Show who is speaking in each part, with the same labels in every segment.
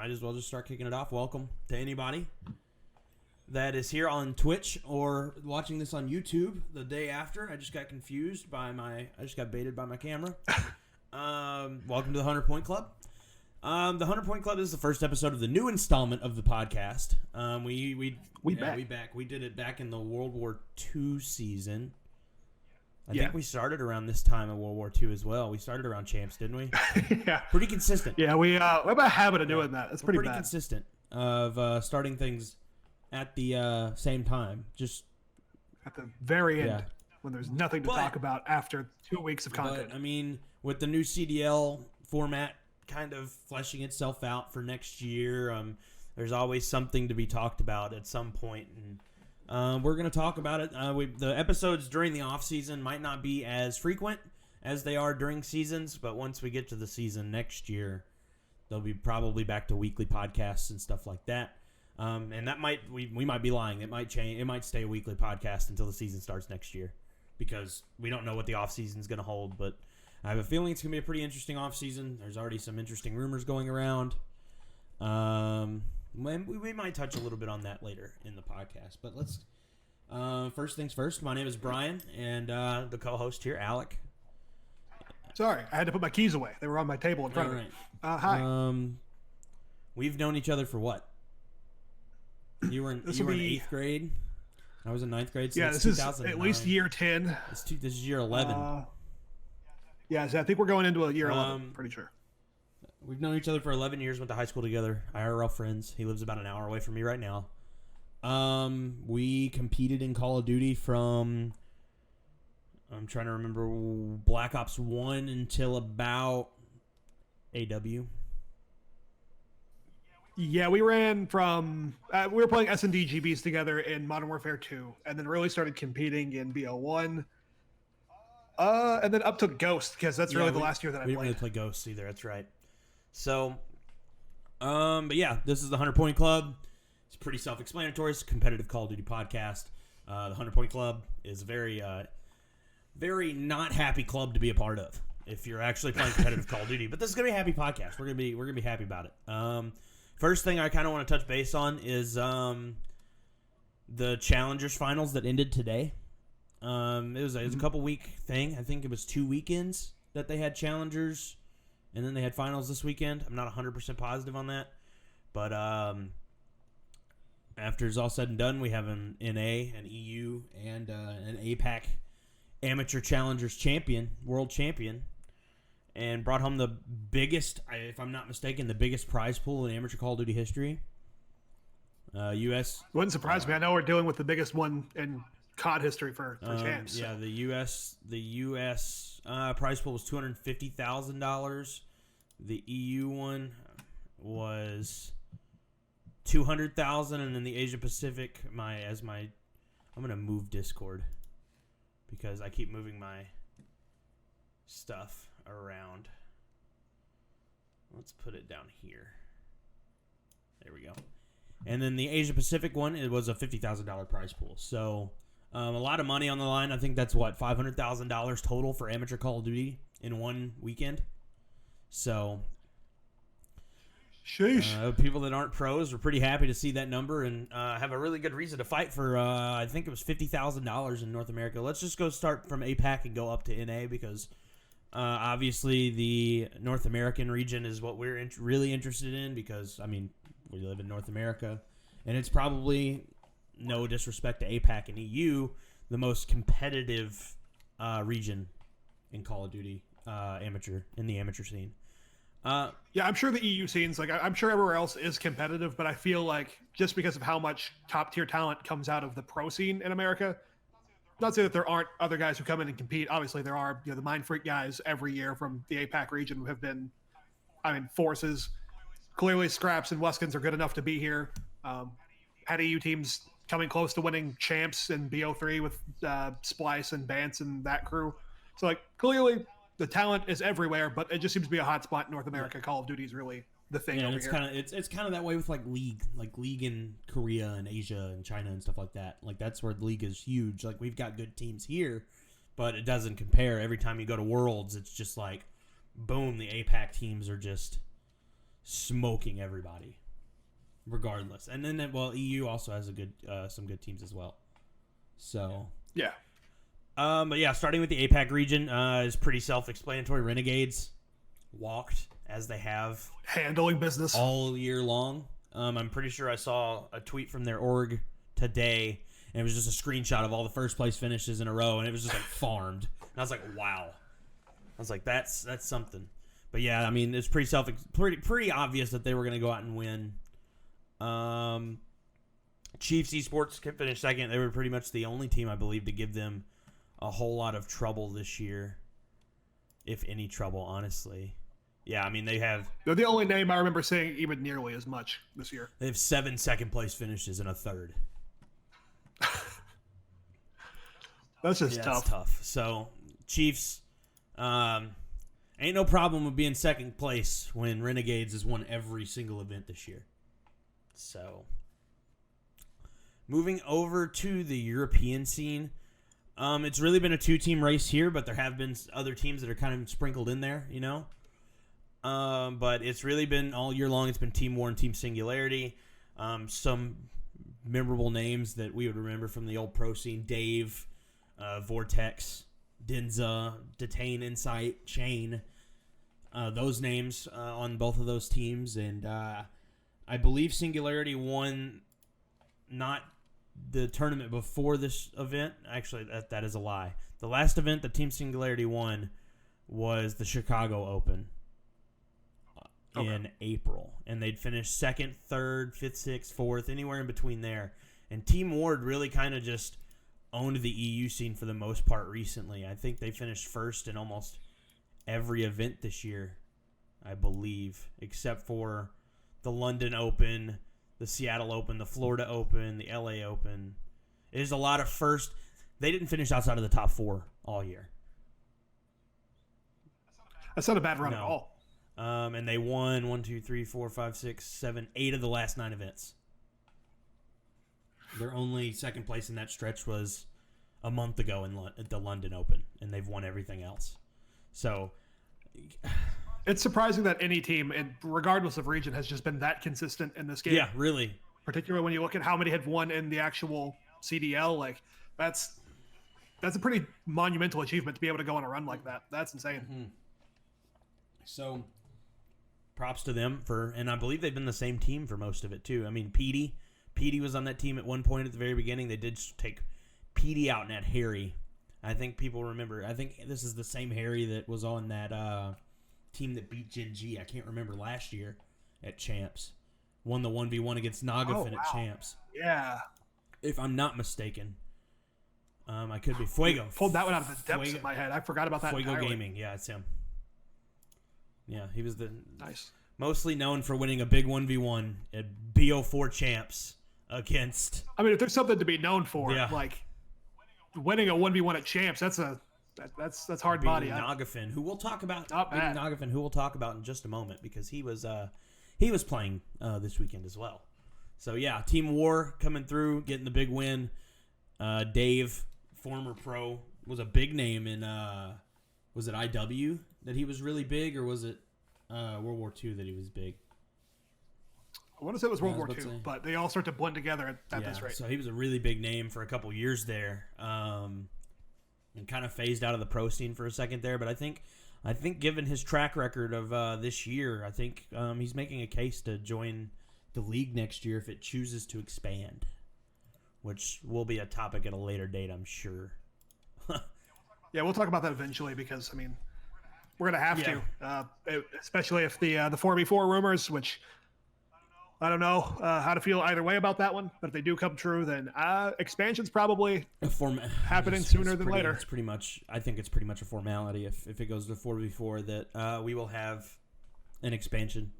Speaker 1: might as well just start kicking it off. Welcome to anybody that is here on Twitch or watching this on YouTube the day after. I just got confused I just got baited by my camera. Welcome to the 100 Point Club. The 100 Point Club is the first episode of the new installment of the podcast. We back. We did it back in the World War II season. I think we started around this time of World War II as well. We started around champs, didn't we?
Speaker 2: Yeah.
Speaker 1: Pretty consistent.
Speaker 2: Yeah, we have a habit of doing that. It's pretty bad.
Speaker 1: Consistent of starting things at the same time. Just
Speaker 2: at the very end when there's nothing to talk about after 2 weeks of content.
Speaker 1: But, I mean, with the new CDL format kind of fleshing itself out for next year, there's always something to be talked about at some point, and we're going to talk about it. The episodes during the off season might not be as frequent as they are during seasons, but once we get to the season next year, they'll be probably back to weekly podcasts and stuff like that. And that we might be lying. It might change. It might stay a weekly podcast until the season starts next year, because we don't know what the off season is going to hold. But I have a feeling it's going to be a pretty interesting off season. There's already some interesting rumors going around. We might touch a little bit on that later in the podcast, but let's first things first. My name is Bryan, and the co-host here, Alec.
Speaker 2: Sorry, I had to put my keys away. They were on my table in front of me. Hi.
Speaker 1: We've known each other for what? You were in 8th grade. I was in 9th grade. So
Speaker 2: this is at least year 10.
Speaker 1: This is year 11.
Speaker 2: So I think we're going into a year 11. Pretty sure.
Speaker 1: We've known each other for 11 years, went to high school together, IRL friends. He lives about an hour away from me right now. We competed in Call of Duty from, I'm trying to remember, Black Ops 1 until about AW.
Speaker 2: Yeah, we ran from, we were playing S&D GBs together in Modern Warfare 2, and then really started competing in BO1. And then up to Ghost, because that's really the last year that I played.
Speaker 1: We didn't really play Ghosts either, that's right. So, but yeah, this is the 100 Point Club. It's pretty self-explanatory. It's a competitive Call of Duty podcast. The 100 Point Club is a very, very not happy club to be a part of if you're actually playing competitive Call of Duty. But this is gonna be a happy podcast. We're gonna be happy about it. First thing I kind of want to touch base on is the Challengers finals that ended today. It was a couple week thing. I think it was 2 weekends that they had Challengers. And then they had finals this weekend. I'm not 100% positive on that. But after it's all said and done, we have an NA, an EU, and an APAC Amateur Challengers champion, world champion. And brought home the biggest, if I'm not mistaken, the biggest prize pool in amateur Call of Duty history. U.S.
Speaker 2: Wouldn't surprise me. I know we're dealing with the biggest one in COD history for champs.
Speaker 1: Yeah, the U.S. Prize pool was $250,000. The EU one was $200,000, and then the Asia Pacific. I'm gonna move Discord because I keep moving my stuff around. Let's put it down here. There we go. And then the Asia Pacific one, it was a $50,000 prize pool. So. A lot of money on the line. I think that's $500,000 total for amateur Call of Duty in one weekend. So,
Speaker 2: sheesh.
Speaker 1: People that aren't pros were pretty happy to see that number and have a really good reason to fight for. I think it was $50,000 in North America. Let's just go start from APAC and go up to NA because obviously the North American region is what we're really interested in because we live in North America, and it's probably. No disrespect to APAC and EU, the most competitive region in Call of Duty in the amateur scene.
Speaker 2: Yeah, I'm sure the EU scene's I'm sure everywhere else is competitive, but I feel like just because of how much top tier talent comes out of the pro scene in America, not to say that there aren't other guys who come in and compete. Obviously, there are. The Mind Freak guys every year from the APAC region who have been, forces. Clearly, Scraps and Weskins are good enough to be here. Had EU teams coming close to winning champs in BO3 with Splice and Bance and that crew. So, clearly the talent is everywhere, but it just seems to be a hot spot in North America. Call of Duty is really the thing over here.
Speaker 1: It's kind of that way with League in Korea and Asia and China and stuff like that. That's where the League is huge. We've got good teams here, but it doesn't compare. Every time you go to Worlds, it's just boom, the APAC teams are just smoking everybody, regardless. And then, EU also has some good teams as well. So
Speaker 2: yeah.
Speaker 1: But yeah, starting with the APAC region is pretty self-explanatory. Renegades walked as they have
Speaker 2: handling business
Speaker 1: all year long. I'm pretty sure I saw a tweet from their org today, and it was just a screenshot of all the first place finishes in a row, and it was just like farmed. And I was like, wow. I was like, that's something. But yeah, I mean, it's pretty obvious that they were going to go out and win. Chiefs Esports finished second. They were pretty much the only team, I believe, to give them a whole lot of trouble this year, if any trouble, honestly. Yeah, I mean, they're
Speaker 2: the only name I remember saying even nearly as much this year.
Speaker 1: They have 7 second-place finishes and a third.
Speaker 2: That's just
Speaker 1: tough.
Speaker 2: tough.
Speaker 1: That's tough. So, Chiefs, ain't no problem with being second place when Renegades has won every single event this year. So, moving over to the European scene, it's really been a 2-team race here, but there have been other teams that are kind of sprinkled in there, you know? But it's really been all year long. It's been Team War and Team Singularity. Some memorable names that we would remember from the old pro scene: Dave, Vortex, Denza, Detain, Insight, Chain. Those names on both of those teams. And I believe Singularity won not the tournament before this event. Actually, that is a lie. The last event that Team Singularity won was the Chicago Open. In April, and they'd finish second, third, fifth, sixth, fourth, anywhere in between there. And Team Ward really kind of just owned the EU scene for the most part recently. I think they finished first in almost every event this year, I believe, except for the London Open, the Seattle Open, the Florida Open, the LA Open. It is a lot of first. They didn't finish outside of the top 4 all year.
Speaker 2: That's not a bad run at all.
Speaker 1: And they won 1, 2, 3, 4, 5, 6, 7, 8 of the last 9 events. Their only second place in that stretch was a month ago at the London Open, and they've won everything else. So
Speaker 2: it's surprising that any team, and regardless of region, has just been that consistent in this game.
Speaker 1: Yeah, really.
Speaker 2: Particularly when you look at how many had won in the actual CDL, like that's a pretty monumental achievement to be able to go on a run like that. That's insane.
Speaker 1: Mm-hmm. So props to them and I believe they've been the same team for most of it too. I mean, Petey was on that team at one point at the very beginning. They did take Petey out and had Harry. I think people remember. I think this is the same Harry that was on that team that beat Gen G. I can't remember last year at Champs. Won the 1v1 against Nagafin at Champs.
Speaker 2: Yeah.
Speaker 1: If I'm not mistaken. I could be. Fuego.
Speaker 2: Pulled that one out of the depths of my head. I forgot about that
Speaker 1: Fuego
Speaker 2: entirely.
Speaker 1: Gaming. Yeah, it's him. Yeah, he was
Speaker 2: nice.
Speaker 1: Mostly known for winning a big 1v1 at BO4 Champs against.
Speaker 2: I mean, if there's something to be known for,
Speaker 1: yeah.
Speaker 2: like winning a 1v1 at Champs, that's hard body.
Speaker 1: Nagafin, who we'll talk about.
Speaker 2: Not bad.
Speaker 1: Nagafin, who we'll talk about in just a moment, because he was playing this weekend as well. So yeah, Team War coming through, getting the big win. Dave, former pro, was a big name in. Was it IW that he was really big, or was it World War II that he was big?
Speaker 2: I want to say it was World War II, but they all start to blend together at this rate.
Speaker 1: So he was a really big name for a couple years there, and kind of phased out of the pro scene for a second there. But I think given his track record of this year, I think he's making a case to join the league next year if it chooses to expand, which will be a topic at a later date, I'm sure.
Speaker 2: Yeah, we'll talk about that eventually because, I mean, we're going to have to, especially if the 4v4 rumors, which I don't know how to feel either way about that one, but if they do come true, then expansion's probably happening sooner than later.
Speaker 1: It's pretty much, I think it's pretty much a formality if it goes to 4v4 that we will have an expansion.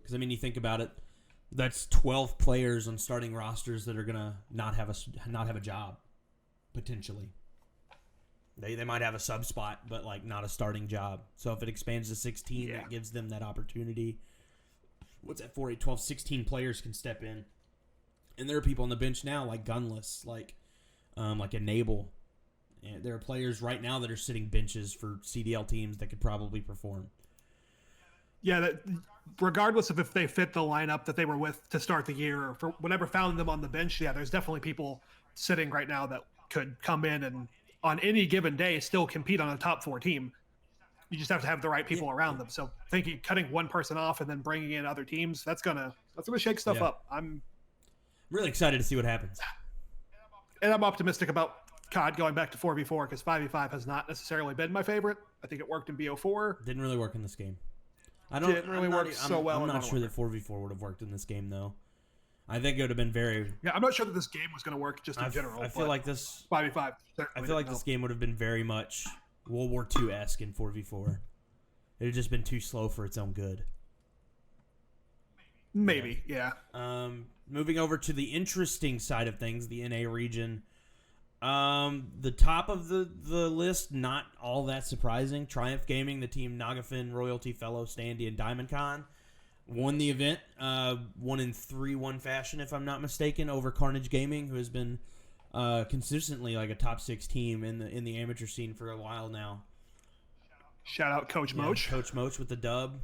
Speaker 1: Because, I mean, you think about it, that's 12 players on starting rosters that are going to not have a job, potentially. They might have a sub spot, but like not a starting job. So if it expands to 16, that gives them that opportunity. What's that? 4, 8, 12, 16 players can step in. And there are people on the bench now like Gunless, like Enable. And there are players right now that are sitting benches for CDL teams that could probably perform.
Speaker 2: Yeah, that regardless of if they fit the lineup that they were with to start the year or for whatever found them on the bench, yeah, there's definitely people sitting right now that could come in and on any given day still compete on a top 4 team. You just have to have the right people around them. So thinking cutting one person off and then bringing in other teams, that's gonna shake stuff up. I'm
Speaker 1: really excited to see what happens.
Speaker 2: And I'm optimistic about COD going back to 4v4 because 5v5 has not necessarily been my favorite. I think it worked in BO4.
Speaker 1: Didn't really work in this game.
Speaker 2: Didn't really work so well.
Speaker 1: I'm not sure that 4v4 would have worked in this game, though. I think it would have been very...
Speaker 2: Yeah, I'm not sure that this game was going to work just in general.
Speaker 1: I feel like this...
Speaker 2: 5v5.
Speaker 1: I feel like this game would have been very much World War II-esque in 4v4. It had just been too slow for its own good.
Speaker 2: Maybe, yeah.
Speaker 1: Moving over to the interesting side of things, the NA region. The top of the list, not all that surprising. Triumph Gaming, the team Nagafin, Royalty, Fellow, Standy, and DiamondCon won the event. Won in 3-1 fashion, if I'm not mistaken, over Carnage Gaming, who has been consistently like a top 6 team in the amateur scene for a while now.
Speaker 2: Shout out Coach Moach.
Speaker 1: Coach Moach with the dub.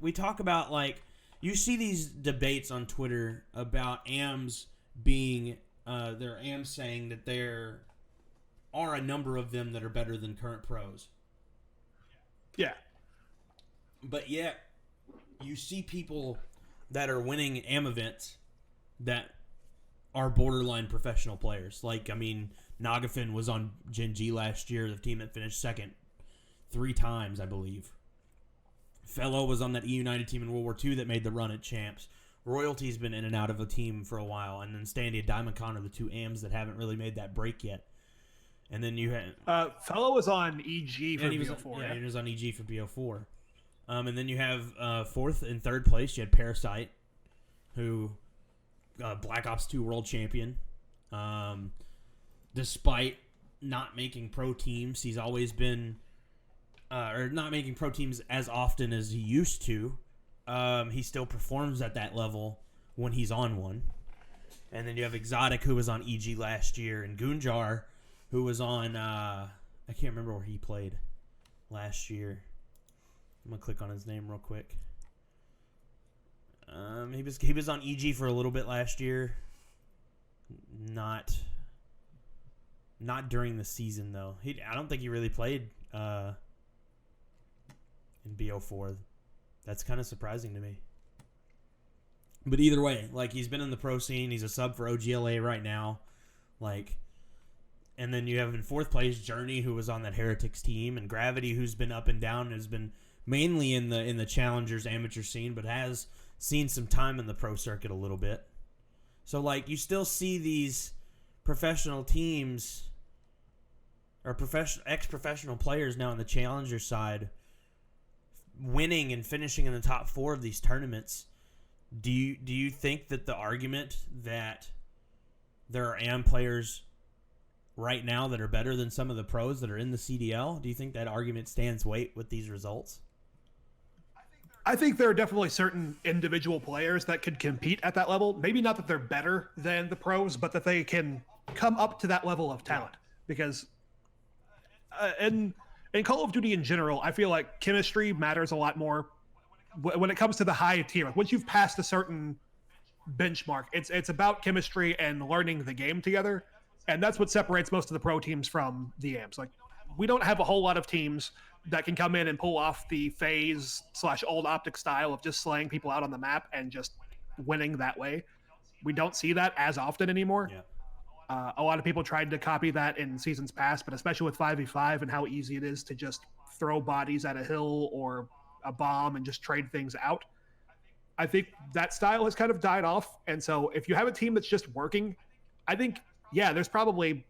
Speaker 1: We talk about, like, you see these debates on Twitter about AMs being, their AMs saying that there are a number of them that are better than current pros.
Speaker 2: Yeah.
Speaker 1: But yet, you see people that are winning AM events that are borderline professional players. Like, I mean, Nagafin was on Gen G last year, the team that finished second 3 times, I believe. Fellow was on that E United team in World War II that made the run at Champs. Royalty's been in and out of a team for a while, and then Standy and DiamondCon are the 2 AMs that haven't really made that break yet. And then you had...
Speaker 2: Fellow was on EG for BO4.
Speaker 1: He was on EG for BO4. And then you have 4th and 3rd place. You had Parasite, who... Black Ops 2 world champion. Despite not making pro teams, he's always been... or not making pro teams as often as he used to. He still performs at that level when he's on one. And then you have Exotic, who was on EG last year, and Gunjar, who was on... I can't remember where he played last year. I'm going to click on his name real quick. He was on EG for a little bit last year. Not during the season, though. I don't think he really played... in BO4. That's kind of surprising to me. But either way, like, he's been in the pro scene. He's a sub for OGLA right now. Like, and then you have in 4th place Journey, who was on that Heretics team, and Gravity, who's been up and down, has been mainly in the Challengers amateur scene, but has seen some time in the pro circuit a little bit. So, like, you still see these professional teams or ex-professional players now on the Challenger side winning and finishing in the top 4 of these tournaments. Do you think that the argument that there are AM players right now that are better than some of the pros that are in the CDL, do you think that argument stands weight with these results?
Speaker 2: I think there are definitely certain individual players that could compete at that level. Maybe not that they're better than the pros, but that they can come up to that level of talent. Because in Call of Duty in general, I feel like chemistry matters a lot more when it comes to the high tier. Once you've passed a certain benchmark, it's about chemistry and learning the game together. And that's what separates most of the pro teams from the AMs. Like, we don't have a whole lot of teams that can come in and pull off the phase/old optic style of just slaying people out on the map and just winning that way. We don't see that as often anymore.
Speaker 1: Yeah.
Speaker 2: A lot of people tried to copy that in seasons past, but especially with 5v5 and how easy it is to just throw bodies at a hill or a bomb and just trade things out. I think that style has kind of died off. And so if you have a team that's just working, I think, yeah, there's probably,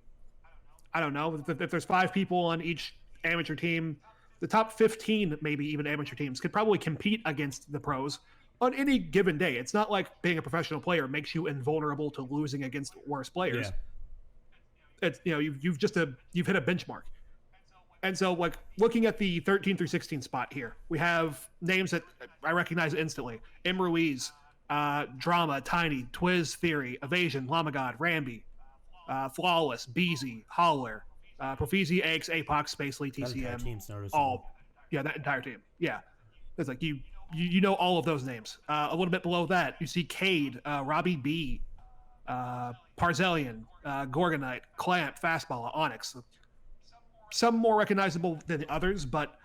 Speaker 2: I don't know, if there's 5 people on each amateur team, the top 15, maybe even amateur teams, could probably compete against the pros on any given day. It's not like being a professional player makes you invulnerable to losing against worse players. Yeah. It's, you've hit a benchmark. And so, like, looking at the 13 through 16 spot here, we have names that I recognize instantly: M. Ruiz, Drama, Tiny, Twiz, Theory, Evasion, Lamagod, Ramby, Flawless, Beezy, Holler, Profizi, Aches, APOC, Spacely,
Speaker 1: That entire
Speaker 2: TCM,
Speaker 1: team's noticeable.
Speaker 2: all, yeah, that entire team. Yeah. It's like you know all of those names. A little bit below that, you see Cade, Robbie B, Parzelian, Gorgonite, Clamp, Fastball, Onyx. Some more recognizable than the others, but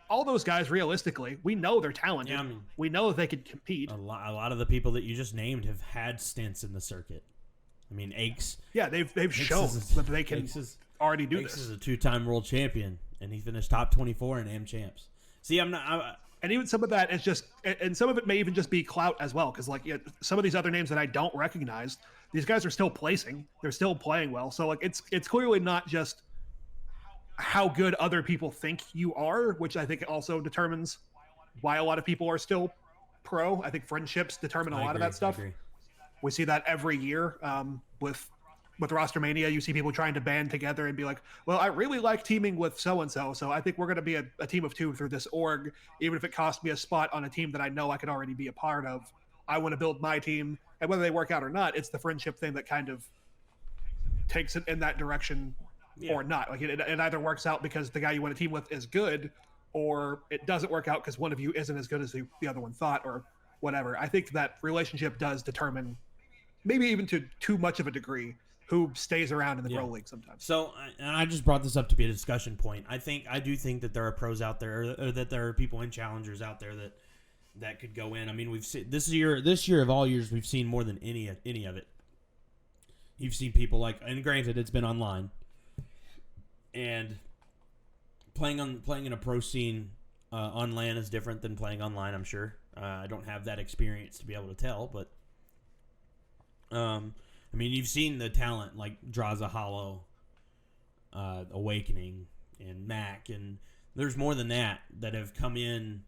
Speaker 2: all those guys, realistically, we know they're talented.
Speaker 1: Yeah, I mean,
Speaker 2: we know they could compete.
Speaker 1: A lot of the people that you just named have had stints in the circuit. I mean, Aches.
Speaker 2: Yeah, they've shown that they can already do
Speaker 1: Aches
Speaker 2: this.
Speaker 1: is a 2-time world champion, and he finished top 24 in AM champs. See,
Speaker 2: And even some of that is just, and some of it may even just be clout as well, because some of these other names that I don't recognize, these guys are still placing, they're still playing well. So like it's clearly not just how good other people think you are, which I think also determines why a lot of people are still pro. I think friendships determine a lot of that stuff. We see that every year with Roster Mania. You see people trying to band together and be like, well, I really like teaming with so-and-so, so I think we're going to be a team of two through this org, even if it costs me a spot on a team that I know I could already be a part of. I want to build my team, and whether they work out or not, it's the friendship thing that kind of takes it in that direction or not. Like it either works out because the guy you want to team with is good, or it doesn't work out because one of you isn't as good as the other one thought, or whatever. I think that relationship does determine, maybe even to too much of a degree, who stays around in the pro league sometimes.
Speaker 1: So, and I just brought this up to be a discussion point. I do think that there are pros out there, or that there are people in challengers out there that could go in. I mean, we've seen this year of all years, we've seen more than any of it. You've seen people like, and granted, it's been online, and playing in a pro scene on LAN is different than playing online. I'm sure. I don't have that experience to be able to tell, but I mean, you've seen the talent like Draza Hollow, Awakening, and Mac, and there's more than that have come in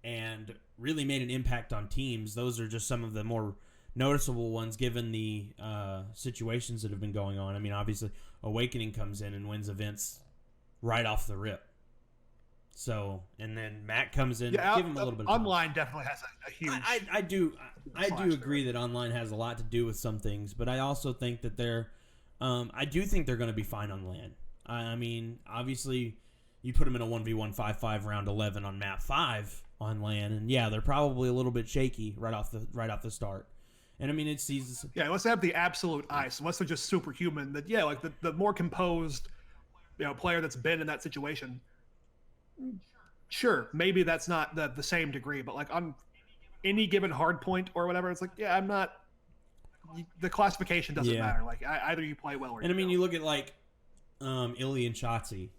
Speaker 1: and really made an impact on teams. Those are just some of the more noticeable ones given the situations that have been going on. I mean, obviously, Awakening comes in and wins events right off the rip. So, and then Mac comes in, give him a little bit of time.
Speaker 2: Online definitely has a huge...
Speaker 1: I do agree that online has a lot to do with some things, but I also think that I do think they're going to be fine on LAN. I mean, obviously, you put them in a 1v1 5-5 round 11 on map 5 on LAN, and yeah, they're probably a little bit shaky right off the start. And I mean, it's these...
Speaker 2: Yeah, unless they have the absolute ice, unless they're just superhuman, that like the more composed, player that's been in that situation... Sure, maybe that's not the same degree, but like on any given hard point or whatever, it's like, I'm not. The classification doesn't matter. Like either you play well or.
Speaker 1: And I mean, you look at like Illy and Shotzi.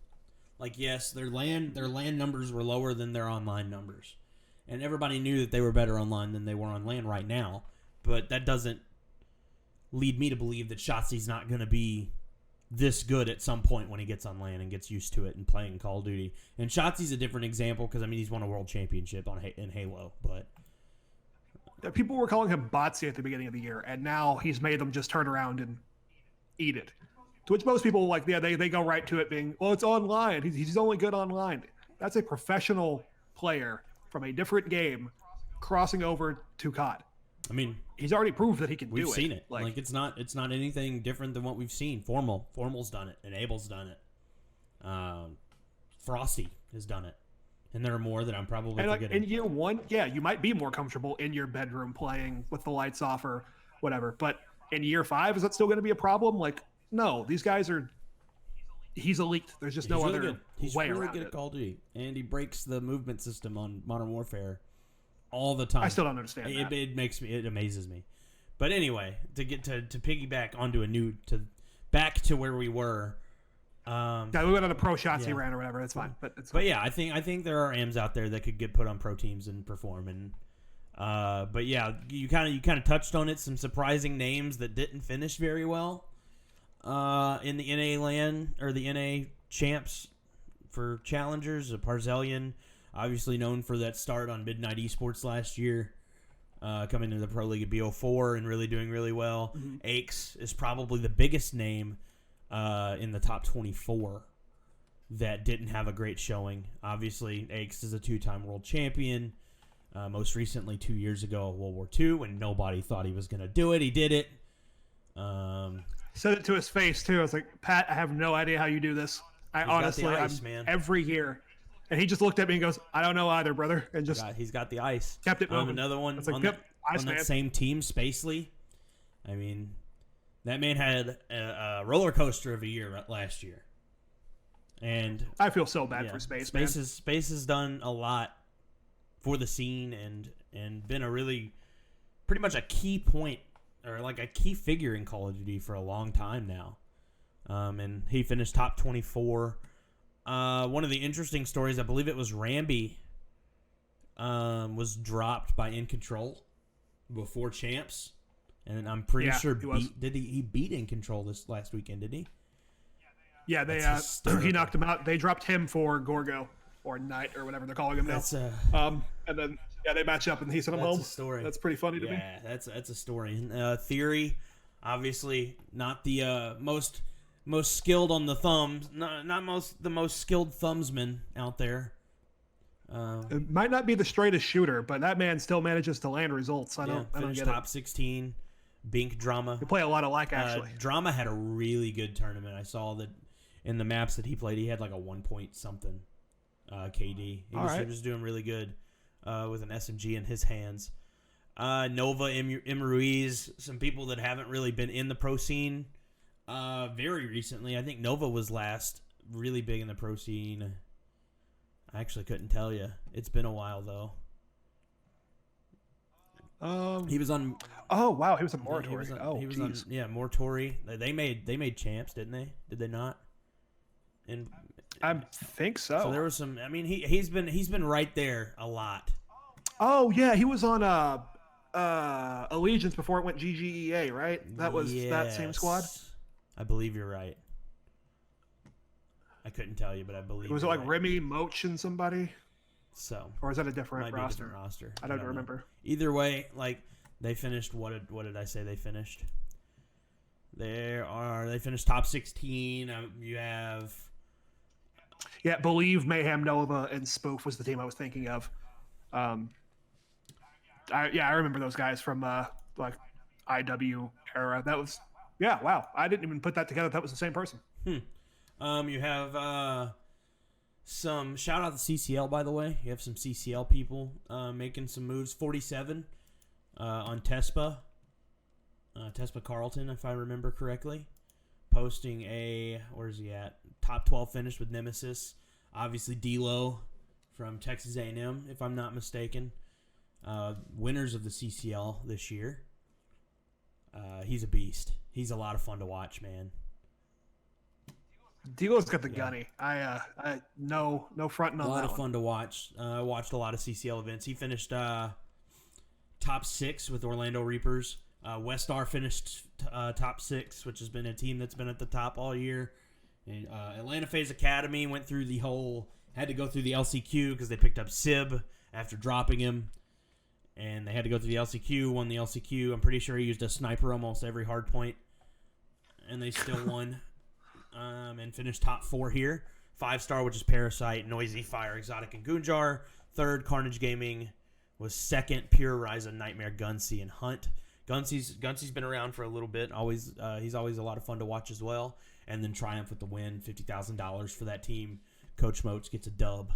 Speaker 1: Like, yes, their LAN numbers were lower than their online numbers, and everybody knew that they were better online than they were on LAN right now. But that doesn't lead me to believe that Shotzi's not going to be this good at some point when he gets on LAN and gets used to it and playing Call of Duty. And Shotzi's a different example because, I mean, he's won a world championship in Halo. But
Speaker 2: people were calling him Botsy at the beginning of the year, and now he's made them just turn around and eat it. To which most people, like, they go right to it being, well, it's online. He's only good online. That's a professional player from a different game crossing over to COD.
Speaker 1: I mean,
Speaker 2: he's already proved that he can do it.
Speaker 1: We've seen it. Like it's not anything different than what we've seen. Formal's done it, and Abel's done it. Frosty has done it, and there are more that I'm probably forgetting.
Speaker 2: In year one, you might be more comfortable in your bedroom playing with the lights off or whatever. But in year 5, is that still going to be a problem? Like, no, these guys are. He's elite. There's just no other way around it.
Speaker 1: He's really good at Call of Duty, and he breaks the movement system on Modern Warfare all the time.
Speaker 2: I still don't understand that.
Speaker 1: It amazes me. But anyway, to get to piggyback onto back to where we were.
Speaker 2: We went on a pro Shotzi ran or whatever. That's fine. But
Speaker 1: yeah, I think there are AMs out there that could get put on pro teams and perform. And but yeah, you kind of touched on it. Some surprising names that didn't finish very well in the NA LAN or the NA champs for challengers. Parzelian, obviously known for that start on Midnight Esports last year, coming into the Pro League at BO4 and really doing really well. Mm-hmm. Aches is probably the biggest name in the top 24 that didn't have a great showing. Obviously, Aches is a 2-time world champion. Most recently, 2 years ago, World War II, when nobody thought he was going to do it. He did it.
Speaker 2: said it to his face too. I was like, Pat, I have no idea how you do this. Honestly,
Speaker 1: ice, man.
Speaker 2: Every year. And he just looked at me and goes, I don't know either, brother. And just
Speaker 1: he's got the ice.
Speaker 2: Kept it moving.
Speaker 1: Another one
Speaker 2: like,
Speaker 1: on,
Speaker 2: yep,
Speaker 1: that same team, Spacely. I mean, that man had a roller coaster of a year last year. And
Speaker 2: I feel so bad for Space, man.
Speaker 1: Space has done a lot for the scene and been a really pretty much a key point or like a key figure in Call of Duty for a long time now. And he finished top 24. One of the interesting stories, I believe it was Ramby, was dropped by In Control before Champs, and I'm pretty sure he beat In Control this last weekend, did he?
Speaker 2: Yeah, he knocked him out. They dropped him for Gorgo or Knight or whatever they're calling him now. And then they match up and he sent him home.
Speaker 1: Story.
Speaker 2: That's pretty funny to me.
Speaker 1: Yeah, that's a story. Theory, obviously not the most skilled on the thumbs, the most skilled thumbsman out there.
Speaker 2: It might not be the straightest shooter, but that man still manages to land results. I don't get
Speaker 1: top
Speaker 2: it.
Speaker 1: 16. Bink Drama.
Speaker 2: You play a lot of actually.
Speaker 1: Drama had a really good tournament. I saw that in the maps that he played, he had like a 1 point something KD. He was doing really good with an SMG in his hands. Nova, M. Ruiz, some people that haven't really been in the pro scene very recently. I think Nova was last really big in the pro scene. I actually couldn't tell you. It's been a while though. He was on.
Speaker 2: Oh wow, he was on Moratory.
Speaker 1: He was on Moratory. They made Champs, didn't they? Did they not? And
Speaker 2: I think so.
Speaker 1: So there was some. I mean, he's been right there a lot.
Speaker 2: Oh yeah, he was on Allegiance before it went GGEA, right? That was that same squad.
Speaker 1: I believe you're right. I couldn't tell you, but I believe.
Speaker 2: Was it like Remy, Moach, and somebody?
Speaker 1: So,
Speaker 2: or is that a different roster?
Speaker 1: Different roster.
Speaker 2: I don't remember.
Speaker 1: Either way, like they finished. What did I say? They finished. They finished top 16. You have.
Speaker 2: Yeah, Believe, Mayhem, Nova, and Spoof was the team I was thinking of. I remember those guys from like IW era. That was wow. I didn't even put that together. That was the same person.
Speaker 1: You have some shout out to CCL, by the way. You have some CCL people making some moves. 47 on Tespa Carlton, if I remember correctly, posting where's he at? Top 12 finish with Nemesis. Obviously D-Lo from Texas A&M, if I'm not mistaken. Winners of the CCL this year. He's a beast. He's a lot of fun to watch, man.
Speaker 2: D-Lo's got the gunny. I no fronting on that.
Speaker 1: A lot of fun to watch. I watched a lot of CCL events. He finished top 6 with Orlando Reapers. Westar finished top 6, which has been a team that's been at the top all year. And Atlanta FaZe Academy had to go through the LCQ because they picked up Sib after dropping him. And they had to go through the LCQ, won the LCQ. I'm pretty sure he used a sniper almost every hard point. And they still won. And finished top 4 here. 5-star, which is Parasite, Noisy, Fire, Exotic, and Goonjar. 3rd, Carnage Gaming. Was 2nd, Pure Ryza, Nightmare, Gunsy, and Hunt. Gunsy's been around for a little bit. He's always a lot of fun to watch as well. And then Triumph with the win, $50,000 for that team. Coach Moach gets a dub.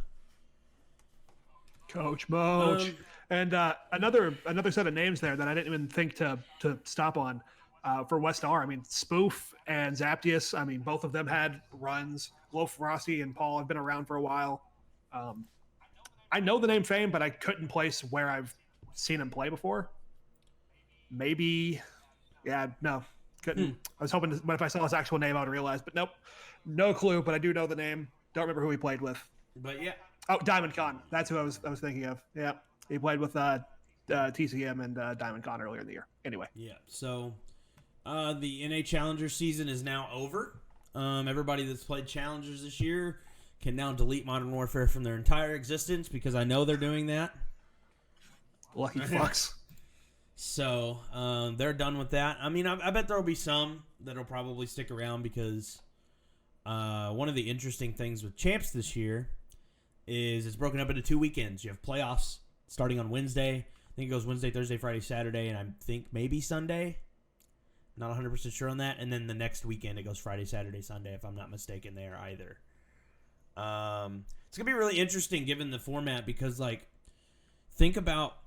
Speaker 2: Coach Moach. And another set of names there that I didn't even think to stop on. For West R, I mean, Spoof and Zaptius, I mean, both of them had runs. Loaf Rossi and Paul have been around for a while. I know the name Fame, but I couldn't place where I've seen him play before. Maybe, couldn't. I was hoping, but if I saw his actual name, I would realize. But nope, no clue. But I do know the name. Don't remember who he played with.
Speaker 1: But yeah.
Speaker 2: Oh, Diamond Con. That's who I was thinking of. Yeah, he played with TCM and Diamond Con earlier in the year. Anyway.
Speaker 1: Yeah. So. The NA Challenger season is now over. Everybody that's played Challengers this year can now delete Modern Warfare from their entire existence because I know they're doing that.
Speaker 2: Lucky fucks.
Speaker 1: So they're done with that. I mean, I bet there will be some that'll probably stick around because one of the interesting things with Champs this year is it's broken up into 2 weekends. You have playoffs starting on Wednesday. I think it goes Wednesday, Thursday, Friday, Saturday, and I think maybe Sunday. Not 100% sure on that. And then the next weekend it goes Friday, Saturday, Sunday, if I'm not mistaken there either. It's going to be really interesting given the format because, like, think about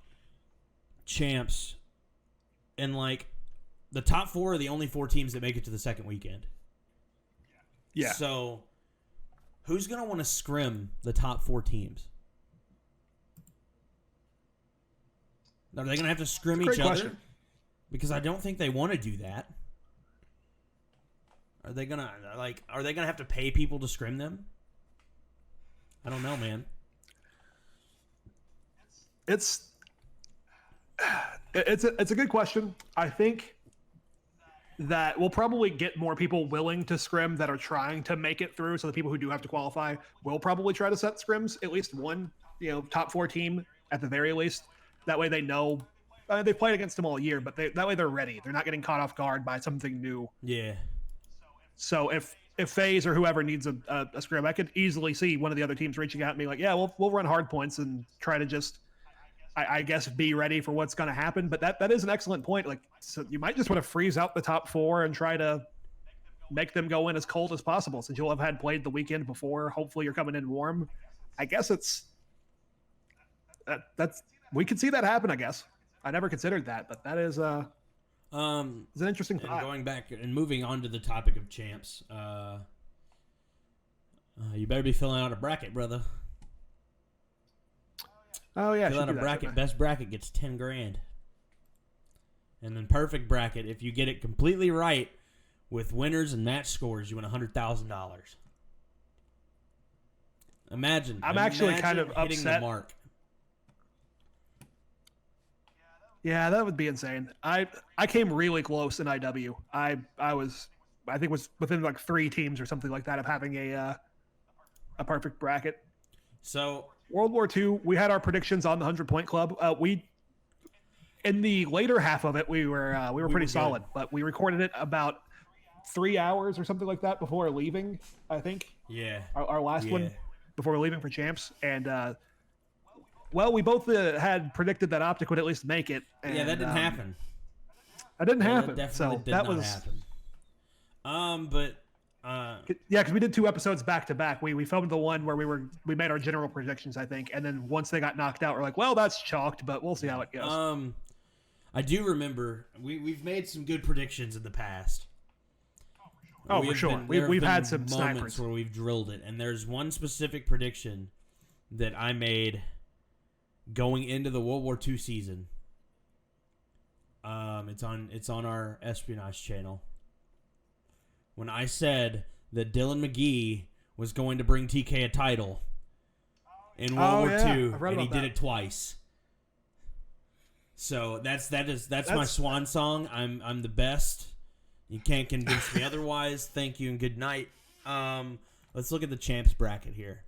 Speaker 1: champs and, like, the top 4 are the only 4 teams that make it to the second weekend.
Speaker 2: Yeah.
Speaker 1: So who's going to want to scrim the top 4 teams? Are they going to have to scrim each other? Because I don't think they want to do that. Are they going to have to pay people to scrim them? I don't know, man.
Speaker 2: It's a good question. I think that we'll probably get more people willing to scrim that are trying to make it through. So the people who do have to qualify will probably try to set scrims, at least one, top 4 team at the very least. That way they know they've played against them all year, but that way they're ready. They're not getting caught off guard by something new.
Speaker 1: Yeah.
Speaker 2: So if FaZe or whoever needs a scrim, I could easily see one of the other teams reaching out and being like, yeah, we'll run hard points and try to just, I guess, be ready for what's going to happen. But that is an excellent point. Like, so you might just want to freeze out the top 4 and try to make them go in as cold as possible, since you'll have had played the weekend before. Hopefully you're coming in warm. I guess we could see that happen, I guess. I never considered that, but that is it's an interesting thought.
Speaker 1: Going back and moving on to the topic of champs, you better be filling out a bracket, brother.
Speaker 2: Oh yeah,
Speaker 1: fill out a bracket. Best bracket gets $10,000, and then perfect bracket. If you get it completely right with winners and match scores, you win $100,000. Imagine.
Speaker 2: I'm actually kind of
Speaker 1: hitting
Speaker 2: upset.
Speaker 1: The mark.
Speaker 2: Yeah, that would be insane. I came really close in IW. I think was within like 3 teams or something like that of having a perfect bracket.
Speaker 1: So
Speaker 2: World War II, we had our predictions on the 100-point club. We in the later half of it, we were pretty solid, but we recorded it about 3 hours or something like that before leaving. I think.
Speaker 1: Yeah.
Speaker 2: Our last one before leaving for champs, and well, we both had predicted that Optic would at least make it. And,
Speaker 1: yeah, that didn't happen.
Speaker 2: That didn't happen.
Speaker 1: That
Speaker 2: so
Speaker 1: did
Speaker 2: that
Speaker 1: not
Speaker 2: was
Speaker 1: happen. But
Speaker 2: yeah, because we did 2 episodes back to back. We filmed the one where we made our general predictions, I think, and then once they got knocked out, we're like, well, that's chalked, but we'll see how it goes.
Speaker 1: I do remember we've made some good predictions in the past.
Speaker 2: Oh, for sure. We've had some
Speaker 1: moments
Speaker 2: snipers
Speaker 1: where we've drilled it, and there's one specific prediction that I made going into the World War II season. It's on our espionage channel. When I said that Dylan McGee was going to bring TK a title in World War II, and he did it twice. So that's my swan song. I'm the best. You can't convince me otherwise. Thank you and good night. Let's look at the champs bracket here.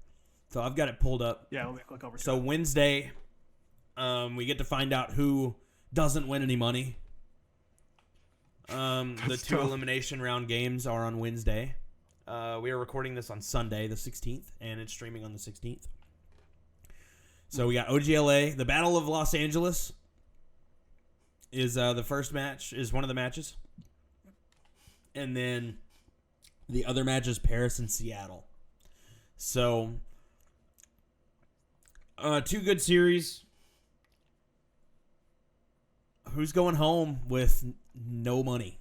Speaker 1: So I've got it pulled up.
Speaker 2: Yeah, let me click over.
Speaker 1: So Wednesday, we get to find out who doesn't win any money. The 2 elimination round games are on Wednesday. We are recording this on Sunday, the 16th, and it's streaming on the 16th. So we got OGLA. The Battle of Los Angeles is the first match, is one of the matches. And then the other match is Paris and Seattle. So 2 good series. Who's going home with no money?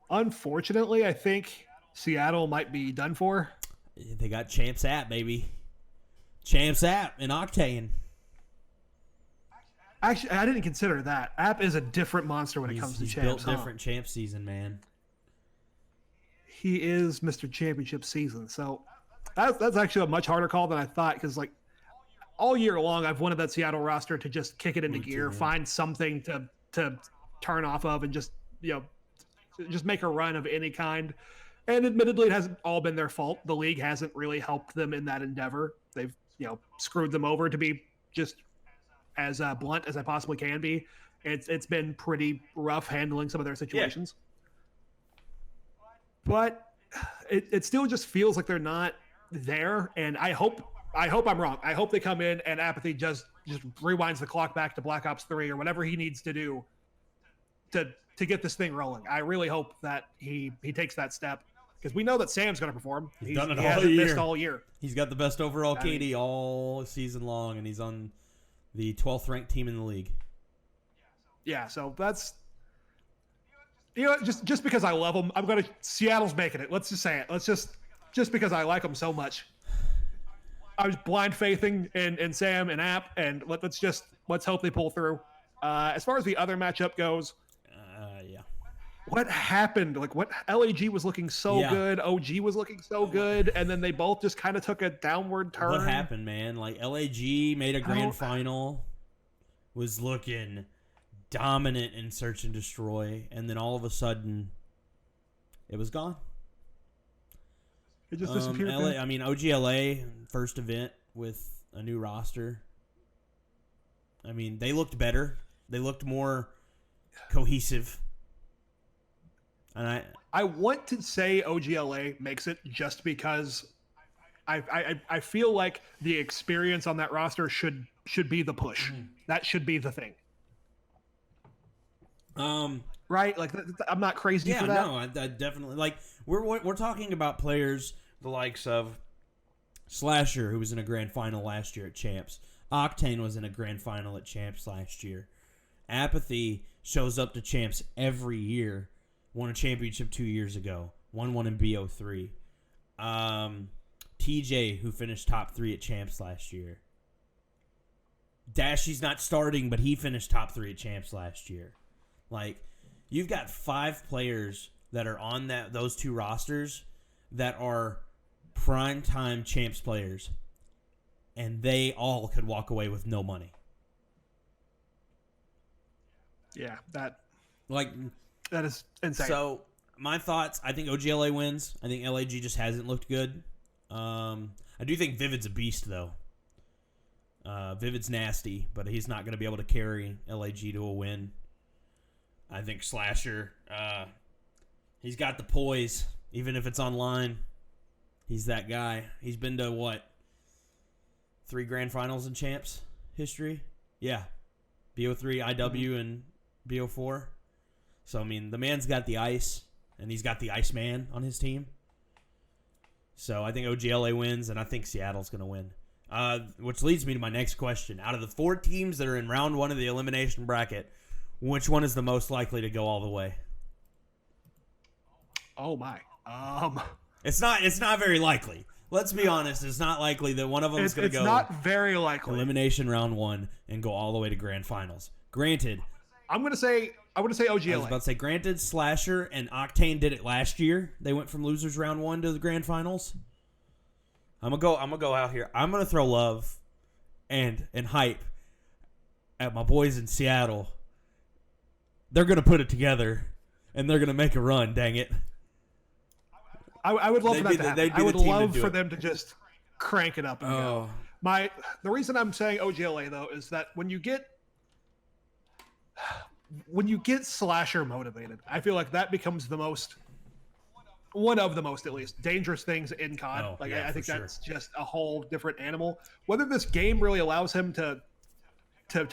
Speaker 2: Unfortunately, I think Seattle might be done for.
Speaker 1: They got Champs App, baby. Champs App and Octane.
Speaker 2: Actually, I didn't consider that. App is a different monster when it comes to champs.
Speaker 1: Built different champ season, man.
Speaker 2: He is Mr. Championship season. So that's actually a much harder call than I thought, because like all year long, I've wanted that Seattle roster to just kick it into gear, find something to turn off of, and just just make a run of any kind. And admittedly, it hasn't all been their fault. The league hasn't really helped them in that endeavor. They've screwed them over, to be just as blunt as I possibly can be. It's been pretty rough handling some of their situations. Yeah. But it still just feels like they're not there, and I hope I hope I'm wrong. I hope they come in and Apathy just rewinds the clock back to Black Ops 3 or whatever he needs to do to get this thing rolling. I really hope that he takes that step because we know that Sam's going to perform.
Speaker 1: He's done it
Speaker 2: he
Speaker 1: all
Speaker 2: hasn't
Speaker 1: year.
Speaker 2: missed all year.
Speaker 1: He's got the best overall KD all season long, and he's on the 12th ranked team in the league.
Speaker 2: Yeah, so that's just because I love him, I'm going to Seattle's making it. Let's just say it. Let's just because I like him so much. I was blind faithing in Sam and App, and let's hope they pull through. As far as the other matchup goes,
Speaker 1: yeah.
Speaker 2: What happened? Like, what LAG was looking so good, OG was looking so good, and then they both just kind of took a downward turn.
Speaker 1: What happened, man? Like, LAG made a grand final, was looking dominant in Search and Destroy, and then all of a sudden, it was gone.
Speaker 2: It just disappeared.
Speaker 1: OGLA, first event with a new roster. I mean, they looked better. They looked more cohesive. And
Speaker 2: I want to say OGLA makes it just because I feel like the experience on that roster should be the push. That should be the thing. Right? Like, I'm not crazy for that.
Speaker 1: No, I definitely, like, we're talking about players the likes of Slasher, who was in a grand final last year at Champs. Octane was in a grand final at Champs last year. Apathy shows up to Champs every year. Won a championship 2 years ago. Won one in BO3. TJ, who finished top 3 at Champs last year. Dashy's not starting, but he finished top 3 at Champs last year. Like, you've got 5 players that are on those 2 rosters that are prime-time Champs players, and they all could walk away with no money.
Speaker 2: Yeah, that is insane.
Speaker 1: So, my thoughts, I think OGLA wins. I think LAG just hasn't looked good. I do think Vivid's a beast, though. Vivid's nasty, but he's not going to be able to carry LAG to a win. I think Slasher, he's got the poise, even if it's online. He's that guy. He's been to, 3 grand finals in Champs history? Yeah. BO3, IW, and BO4. So, I mean, the man's got the ice, and he's got the Iceman on his team. So, I think OGLA wins, and I think Seattle's going to win. Which leads me to my next question. Out of the 4 teams that are in round 1 of the elimination bracket, which one is the most likely to go all the way?
Speaker 2: Oh, my.
Speaker 1: It's not very likely. Let's be honest. It's not likely that one of them is going to go.
Speaker 2: It's not very likely.
Speaker 1: Elimination round 1 and go all the way to grand finals. Granted,
Speaker 2: I would say OGLA.
Speaker 1: I was about to say, granted, Slasher and Octane did it last year. They went from losers round 1 to the grand finals. I'm gonna go out here. I'm gonna throw love and hype at my boys in Seattle. They're gonna put it together and they're gonna make a run. Dang it!
Speaker 2: I would love for that to happen. I would love for them to just crank it up and go. The reason I'm saying OGLA though is that when you get Slasher motivated, I feel like that becomes one of the most, at least, dangerous things in COD. I think that's just a whole different animal. Whether this game really allows him to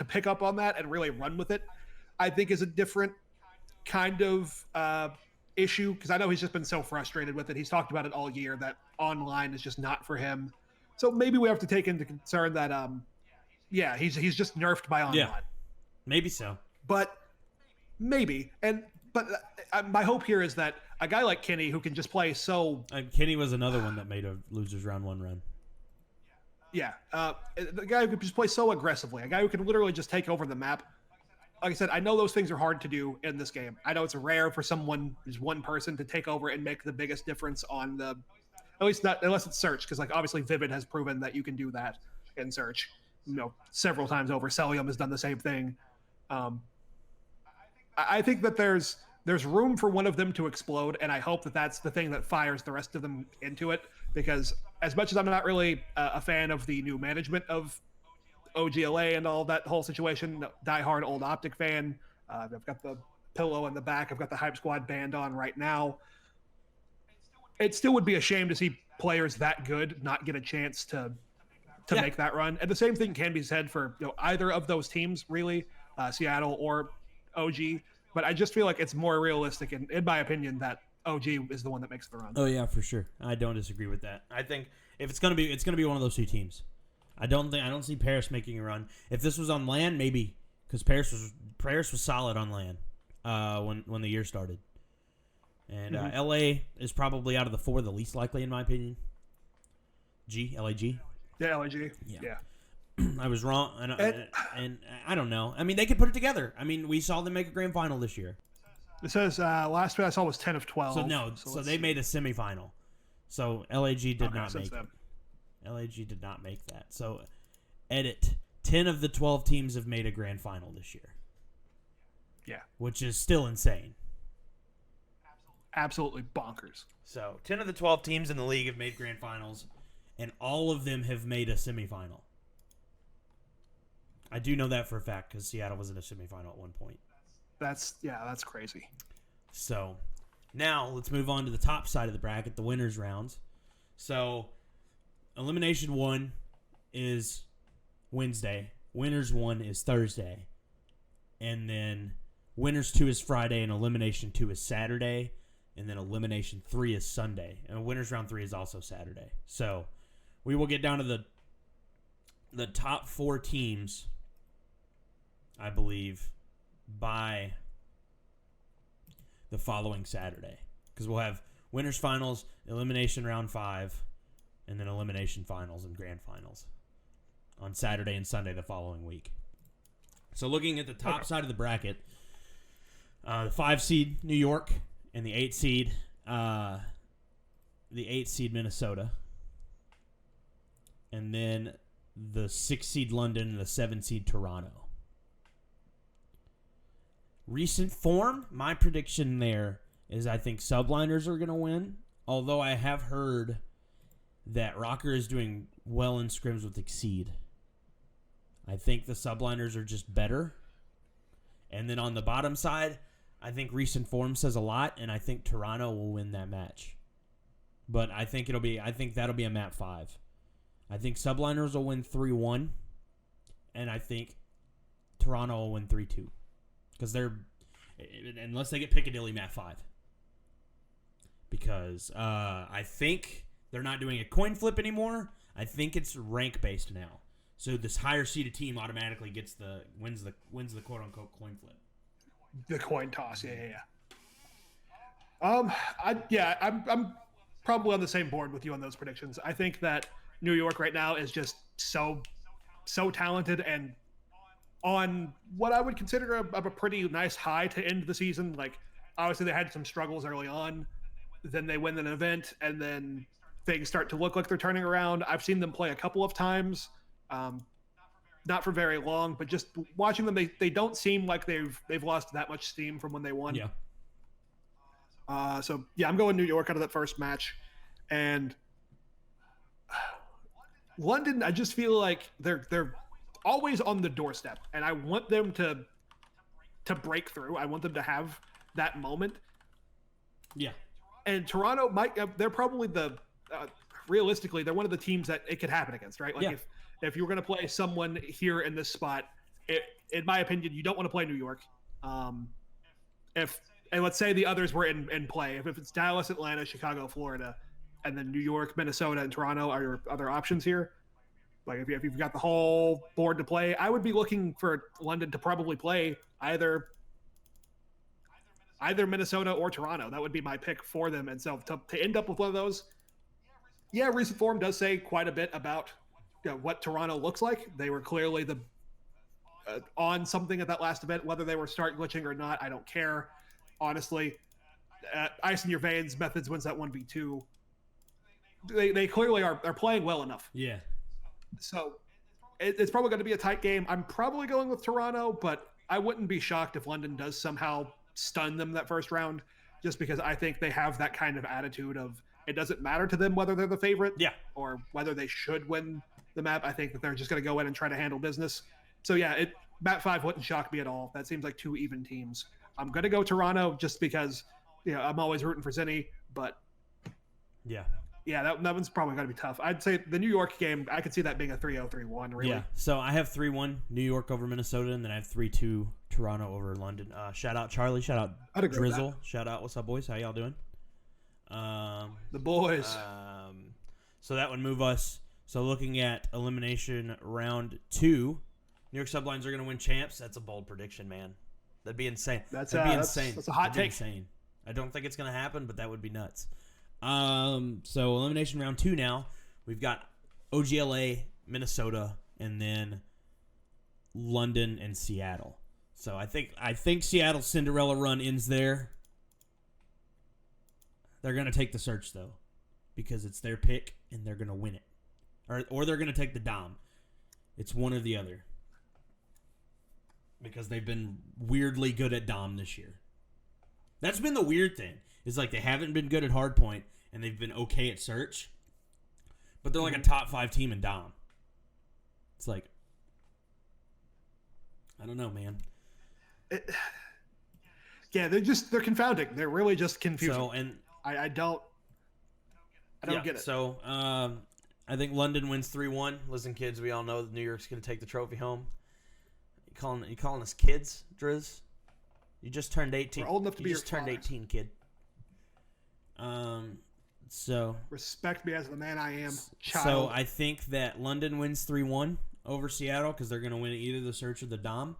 Speaker 2: pick up on that and really run with it, I think is a different kind of issue, because I know he's just been so frustrated with it. He's talked about it all year that online is just not for him. So maybe we have to take into concern that he's just nerfed by online.
Speaker 1: Yeah, maybe so.
Speaker 2: But maybe. But my hope here is that a guy like Kenny, who can just play so...
Speaker 1: Kenny was another one that made a losers round 1 run.
Speaker 2: Yeah. The guy who can just play so aggressively. A guy who can literally just take over the map. Like I said, I know those things are hard to do in this game. I know it's rare for just one person to take over and make the biggest difference on the... At least not unless it's Search, because obviously Vivid has proven that you can do that in Search. Several times over. Celium has done the same thing. I think that there's room for one of them to explode, and I hope that that's the thing that fires the rest of them into it, because as much as I'm not really a fan of the new management of OGLA and all that whole situation, diehard old Optic fan, I've got the pillow in the back, I've got the Hype Squad band on right now. It still would be a shame to see players that good not get a chance to to make that run. And the same thing can be said for either of those teams, really, Seattle or OG. But I just feel like it's more realistic, in my opinion, that OG is the one that makes the run.
Speaker 1: Oh yeah, for sure. I don't disagree with that. I think if it's gonna be, it's gonna be one of those two teams. I don't see Paris making a run. If this was on land, maybe, because Paris was solid on land when the year started. And LA is probably out of the four the least likely, in my opinion. LAG.
Speaker 2: Yeah, LAG. Yeah.
Speaker 1: I was wrong, and I don't know. I mean, they could put it together. I mean, we saw them make a grand final this year.
Speaker 2: It says last one I saw was 10 of 12.
Speaker 1: So they made a semifinal. So LAG did not make it. LAG did not make that. So edit. 10 of the 12 teams have made a grand final this year.
Speaker 2: Yeah.
Speaker 1: Which is still insane.
Speaker 2: Absolutely bonkers.
Speaker 1: So 10 of the 12 teams in the league have made grand finals, and all of them have made a semifinal. I do know that for a fact because Seattle was in a semifinal at one point.
Speaker 2: That's crazy.
Speaker 1: So now let's move on to the top side of the bracket, the winners rounds. So elimination 1 is Wednesday. Winners 1 is Thursday. And then winners 2 is Friday, and elimination 2 is Saturday. And then elimination 3 is Sunday. And winners round 3 is also Saturday. So we will get down to the top 4 teams, I believe, by the following Saturday. Because we'll have winners finals, elimination round 5, and then elimination finals and grand finals on Saturday and Sunday the following week. So looking at the top side of the bracket, the 5 seed New York and the 8 seed Minnesota, and then the 6 seed London and the 7 seed Toronto. Recent form, my prediction there is I think Subliners are going to win, although I have heard that Rocker is doing well in scrims with Exceed. I think the Subliners are just better. And then on the bottom side, I think recent form says a lot, and I think Toronto will win that match. But I think that'll be a map 5. I think Subliners will win 3-1, and I think Toronto will win 3-2. Because unless they get Piccadilly map 5. Because I think they're not doing a coin flip anymore. I think it's rank based now. So this higher seeded team automatically wins the quote unquote coin flip.
Speaker 2: The coin toss, yeah. I'm probably on the same board with you on those predictions. I think that New York right now is just so talented and on what I would consider a pretty nice high to end the season. Like, obviously they had some struggles early on, then they win an event, and then things start to look like they're turning around. I've seen them play a couple of times, not for very long, but just watching them, they don't seem like they've lost that much steam from when they won.
Speaker 1: Yeah.
Speaker 2: So yeah, I'm going New York out of that first match, and London. I just feel like they're always on the doorstep, and I want them to break through. I want them to have that moment.
Speaker 1: Yeah.
Speaker 2: And Toronto they're probably realistically, they're one of the teams that it could happen against, right? Like if you were going to play someone here in this spot, in my opinion, you don't want to play New York. And let's say the others were in play. If it's Dallas, Atlanta, Chicago, Florida, and then New York, Minnesota, and Toronto are your other options here. Like if you've got the whole board to play, I would be looking for London to probably play either Minnesota or Toronto. That would be my pick for them. And so to end up with one of those, yeah, recent form does say quite a bit about what Toronto looks like. They were clearly on something at that last event. Whether they were start glitching or not, I don't care. Honestly, ice in your veins methods wins that 1v2. They clearly are playing well enough.
Speaker 1: Yeah.
Speaker 2: So it's probably going to be a tight game. I'm probably going with Toronto, but I wouldn't be shocked if London does somehow stun them that first round, just because I think they have that kind of attitude of it doesn't matter to them whether they're the favorite or whether they should win the map. I think that they're just going to go in and try to handle business. So yeah, map 5 wouldn't shock me at all. That seems like 2 even teams. I'm going to go Toronto just because I'm always rooting for Zinni, but
Speaker 1: yeah,
Speaker 2: Yeah, that one's probably going to be tough. I'd say the New York game, I could see that being a 3-0, 3-1, really.
Speaker 1: Yeah, so I have 3-1 New York over Minnesota, and then I have 3-2 Toronto over London. Shout out Charlie, shout out Drizzle, shout out, what's up, boys? How y'all doing?
Speaker 2: The boys.
Speaker 1: So that would move us. So looking at elimination round 2, New York Sublines are going to win champs. That's a bold prediction, man. That'd be insane. That'd be insane.
Speaker 2: That's a hot take.
Speaker 1: Insane. I don't think it's going to happen, but that would be nuts. So elimination round 2 now. We've got OGLA, Minnesota, and then London and Seattle. So I think Seattle's Cinderella run ends there. They're going to take the search, though, because it's their pick, and they're going to win it. Or they're going to take the Dom. It's one or the other. Because they've been weirdly good at Dom this year. That's been the weird thing. Is like they haven't been good at hardpoint, and they've been okay at search. But they're like a top 5 team in Dom. It's like, I don't know, man.
Speaker 2: They're confounding. They're really just confusing.
Speaker 1: So, and
Speaker 2: I don't get it.
Speaker 1: So, I think London wins 3-1. Listen, kids, we all know that New York's going to take the trophy home. You calling us kids, Driz? You just turned 18.
Speaker 2: We're old enough to be your
Speaker 1: just turned 18, kid. So
Speaker 2: respect me as the man I am, child.
Speaker 1: So I think that London wins 3-1 over Seattle because they're going to win either the search or the Dom.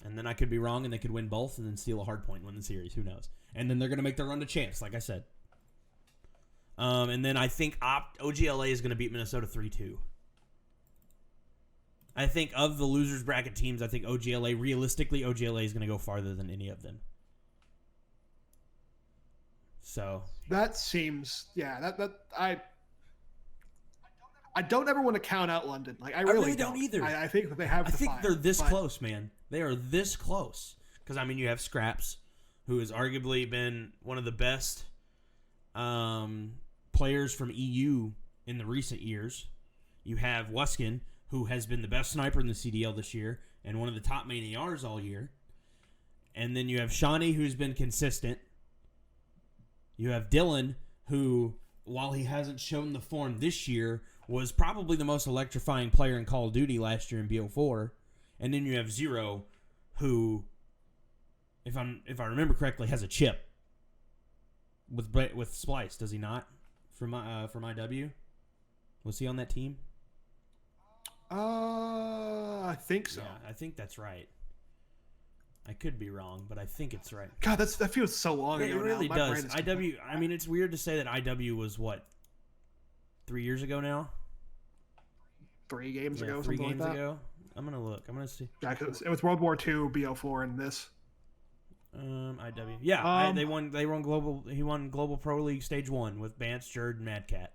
Speaker 1: And then I could be wrong, and they could win both and then steal a hard point and win the series. Who knows? And then they're going to make their run to champs, like I said. And then I think OGLA is going to beat Minnesota 3-2. I think of the losers bracket teams, I think realistically, OGLA is going to go farther than any of them. So
Speaker 2: that seems, I don't ever want to count out London. Like I really
Speaker 1: don't either.
Speaker 2: I think that they have.
Speaker 1: I think they're this close, man. They are this close. Because I mean, you have Scraps, who has arguably been one of the best players from EU in the recent years. You have Wuskin, who has been the best sniper in the CDL this year and one of the top main ARs all year. And then you have Shawnee, who's been consistent. You have Dylan, who, while he hasn't shown the form this year, was probably the most electrifying player in Call of Duty last year in BO4. And then you have Zero, who, if I remember correctly, has a chip with Splice, does he not? From IW, was he on that team?
Speaker 2: I think so.
Speaker 1: Yeah, I think that's right. I could be wrong, but I think it's right.
Speaker 2: God, that feels so long ago.
Speaker 1: It really
Speaker 2: now.
Speaker 1: does. IW. I mean, it's weird to say that IW was what, 3 years ago now.
Speaker 2: 3 games ago.
Speaker 1: 3 games
Speaker 2: like
Speaker 1: ago. I'm gonna look. I'm gonna see.
Speaker 2: Yeah, because it was World War II, BO4, and this.
Speaker 1: IW. Yeah, they won. They won global. He won Global Pro League Stage 1 with Bance, Jerd, and Mad Cat.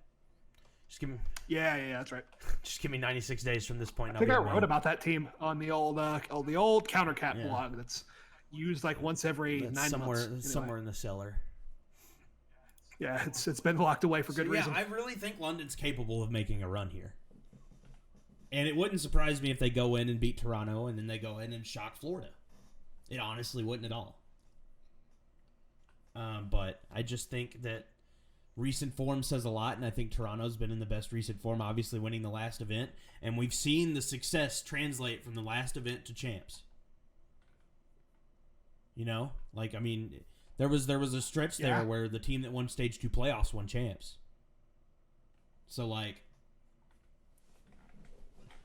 Speaker 1: Just give me.
Speaker 2: Yeah, that's right.
Speaker 1: Just give me 96 days from this point.
Speaker 2: I think I wrote about that team on the old Countercat blog that's used like once every 9 months. Anyway.
Speaker 1: Somewhere in the cellar.
Speaker 2: Yeah, it's been locked away for good reason.
Speaker 1: I really think London's capable of making a run here. And it wouldn't surprise me if they go in and beat Toronto and then they go in and shock Florida. It honestly wouldn't at all. But I just think that recent form says a lot, and I think Toronto's been in the best recent form, obviously winning the last event, and we've seen the success translate from the last event to champs. You know? Like, I mean, there was a stretch there where the team that won Stage 2 playoffs won champs. So, like,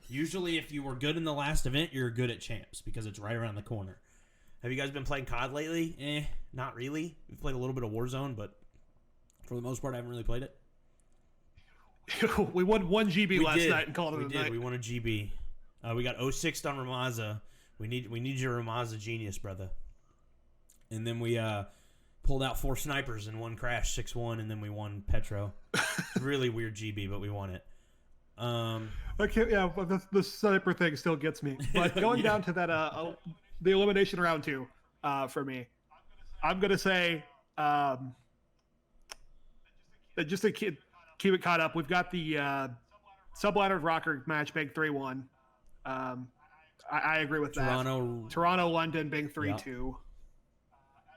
Speaker 1: usually if you were good in the last event, you're good at champs because it's right around the corner. Have you guys been playing COD lately? Not really. We've played a little bit of Warzone, but for the most part, I haven't really played it.
Speaker 2: We won 1 GB last night and called it a night.
Speaker 1: We won a GB. We got 06 on Ramaza. We need your Ramaza genius, brother. And then we pulled out 4 snipers and 1 crash, 6-1, and then we won Petro. Really weird GB, but we won it.
Speaker 2: But the sniper thing still gets me. But going down to that, the elimination round 2 for me, I'm gonna say that just to keep it caught up, we've got the Subliner Rocker match being 3-1. I agree with that. Toronto, London being 3-2.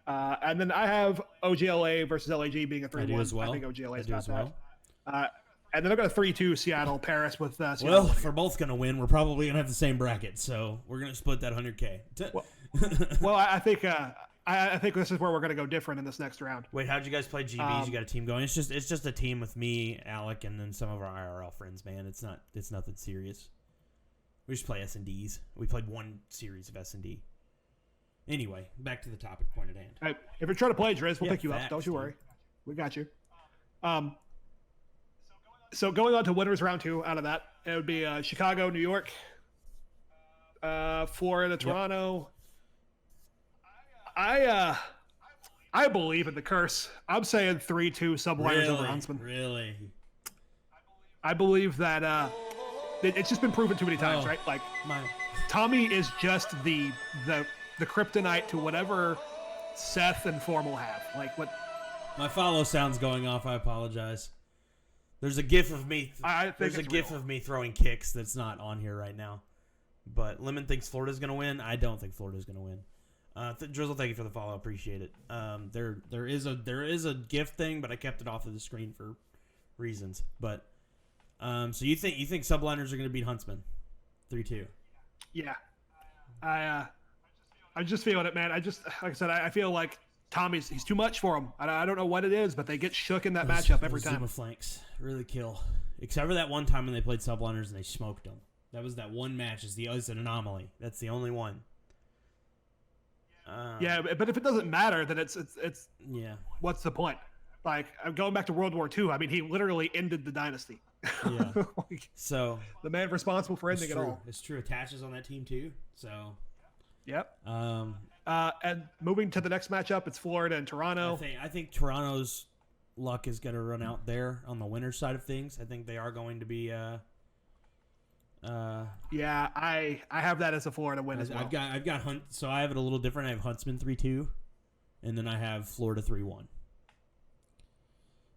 Speaker 2: And then I have OGLA versus LAG being a 3-1.
Speaker 1: I do as well.
Speaker 2: I think OGLA's got that. And then I've got a 3-2 Seattle, Paris with Seattle.
Speaker 1: Well, if we're both going to win, we're probably going to have the same bracket, so we're going to split that 100K.
Speaker 2: Well, I think this is where we're going to go different in this next round.
Speaker 1: Wait, how'd you guys play GBs? You got a team going? It's just a team with me, Alec, and then some of our IRL friends, man. It's nothing serious. We just play S&Ds. We played one series of S&D. Anyway, back to the topic point at hand.
Speaker 2: Right, if you're trying to play, Driz, we'll pick you
Speaker 1: facts,
Speaker 2: up. Don't you worry.
Speaker 1: dude.
Speaker 2: We got you. So going on to winners round 2 out of that, it would be Chicago, New York, Florida, Toronto. I believe in the curse. I'm saying 3-2 Subliners over Huntsman.
Speaker 1: Really?
Speaker 2: I believe that it's just been proven too many times, right? Like Tommy is just the kryptonite to whatever Seth and Formal have. Like what?
Speaker 1: My follow sound's going off. I apologize. There's a gif of me. There's a gif of me throwing kicks that's not on here right now. But Lemon thinks Florida's going to win. I don't think Florida's going to win. Drizzle, thank you for the follow. Appreciate it. There is a gif thing, but I kept it off of the screen for reasons. But so you think Subliners are going to beat Huntsman 3-2?
Speaker 2: Yeah. I'm just feeling it, man. Like I said, I feel like he's too much for him. I don't know what it is, but they get shook in that matchup every time.
Speaker 1: Zuma flanks really kill. Except for that one time when they played Subliners and they smoked them. That was that one match. It's an anomaly. That's the only one.
Speaker 2: Yeah, but if it doesn't matter, then it's
Speaker 1: yeah.
Speaker 2: What's the point? Like going back to World War II. I mean, he literally ended the dynasty.
Speaker 1: Yeah. So
Speaker 2: the man responsible for ending it all.
Speaker 1: It's true. Attaches on that team too. So.
Speaker 2: Yep. And moving to the next matchup, it's Florida and Toronto.
Speaker 1: I think Toronto's luck is going to run out there on the winner's side of things. I think they are going to be.
Speaker 2: Yeah, I have that as a Florida win as well.
Speaker 1: I've got so I have it a little different. I have Huntsman 3-2, and then I have Florida 3-1.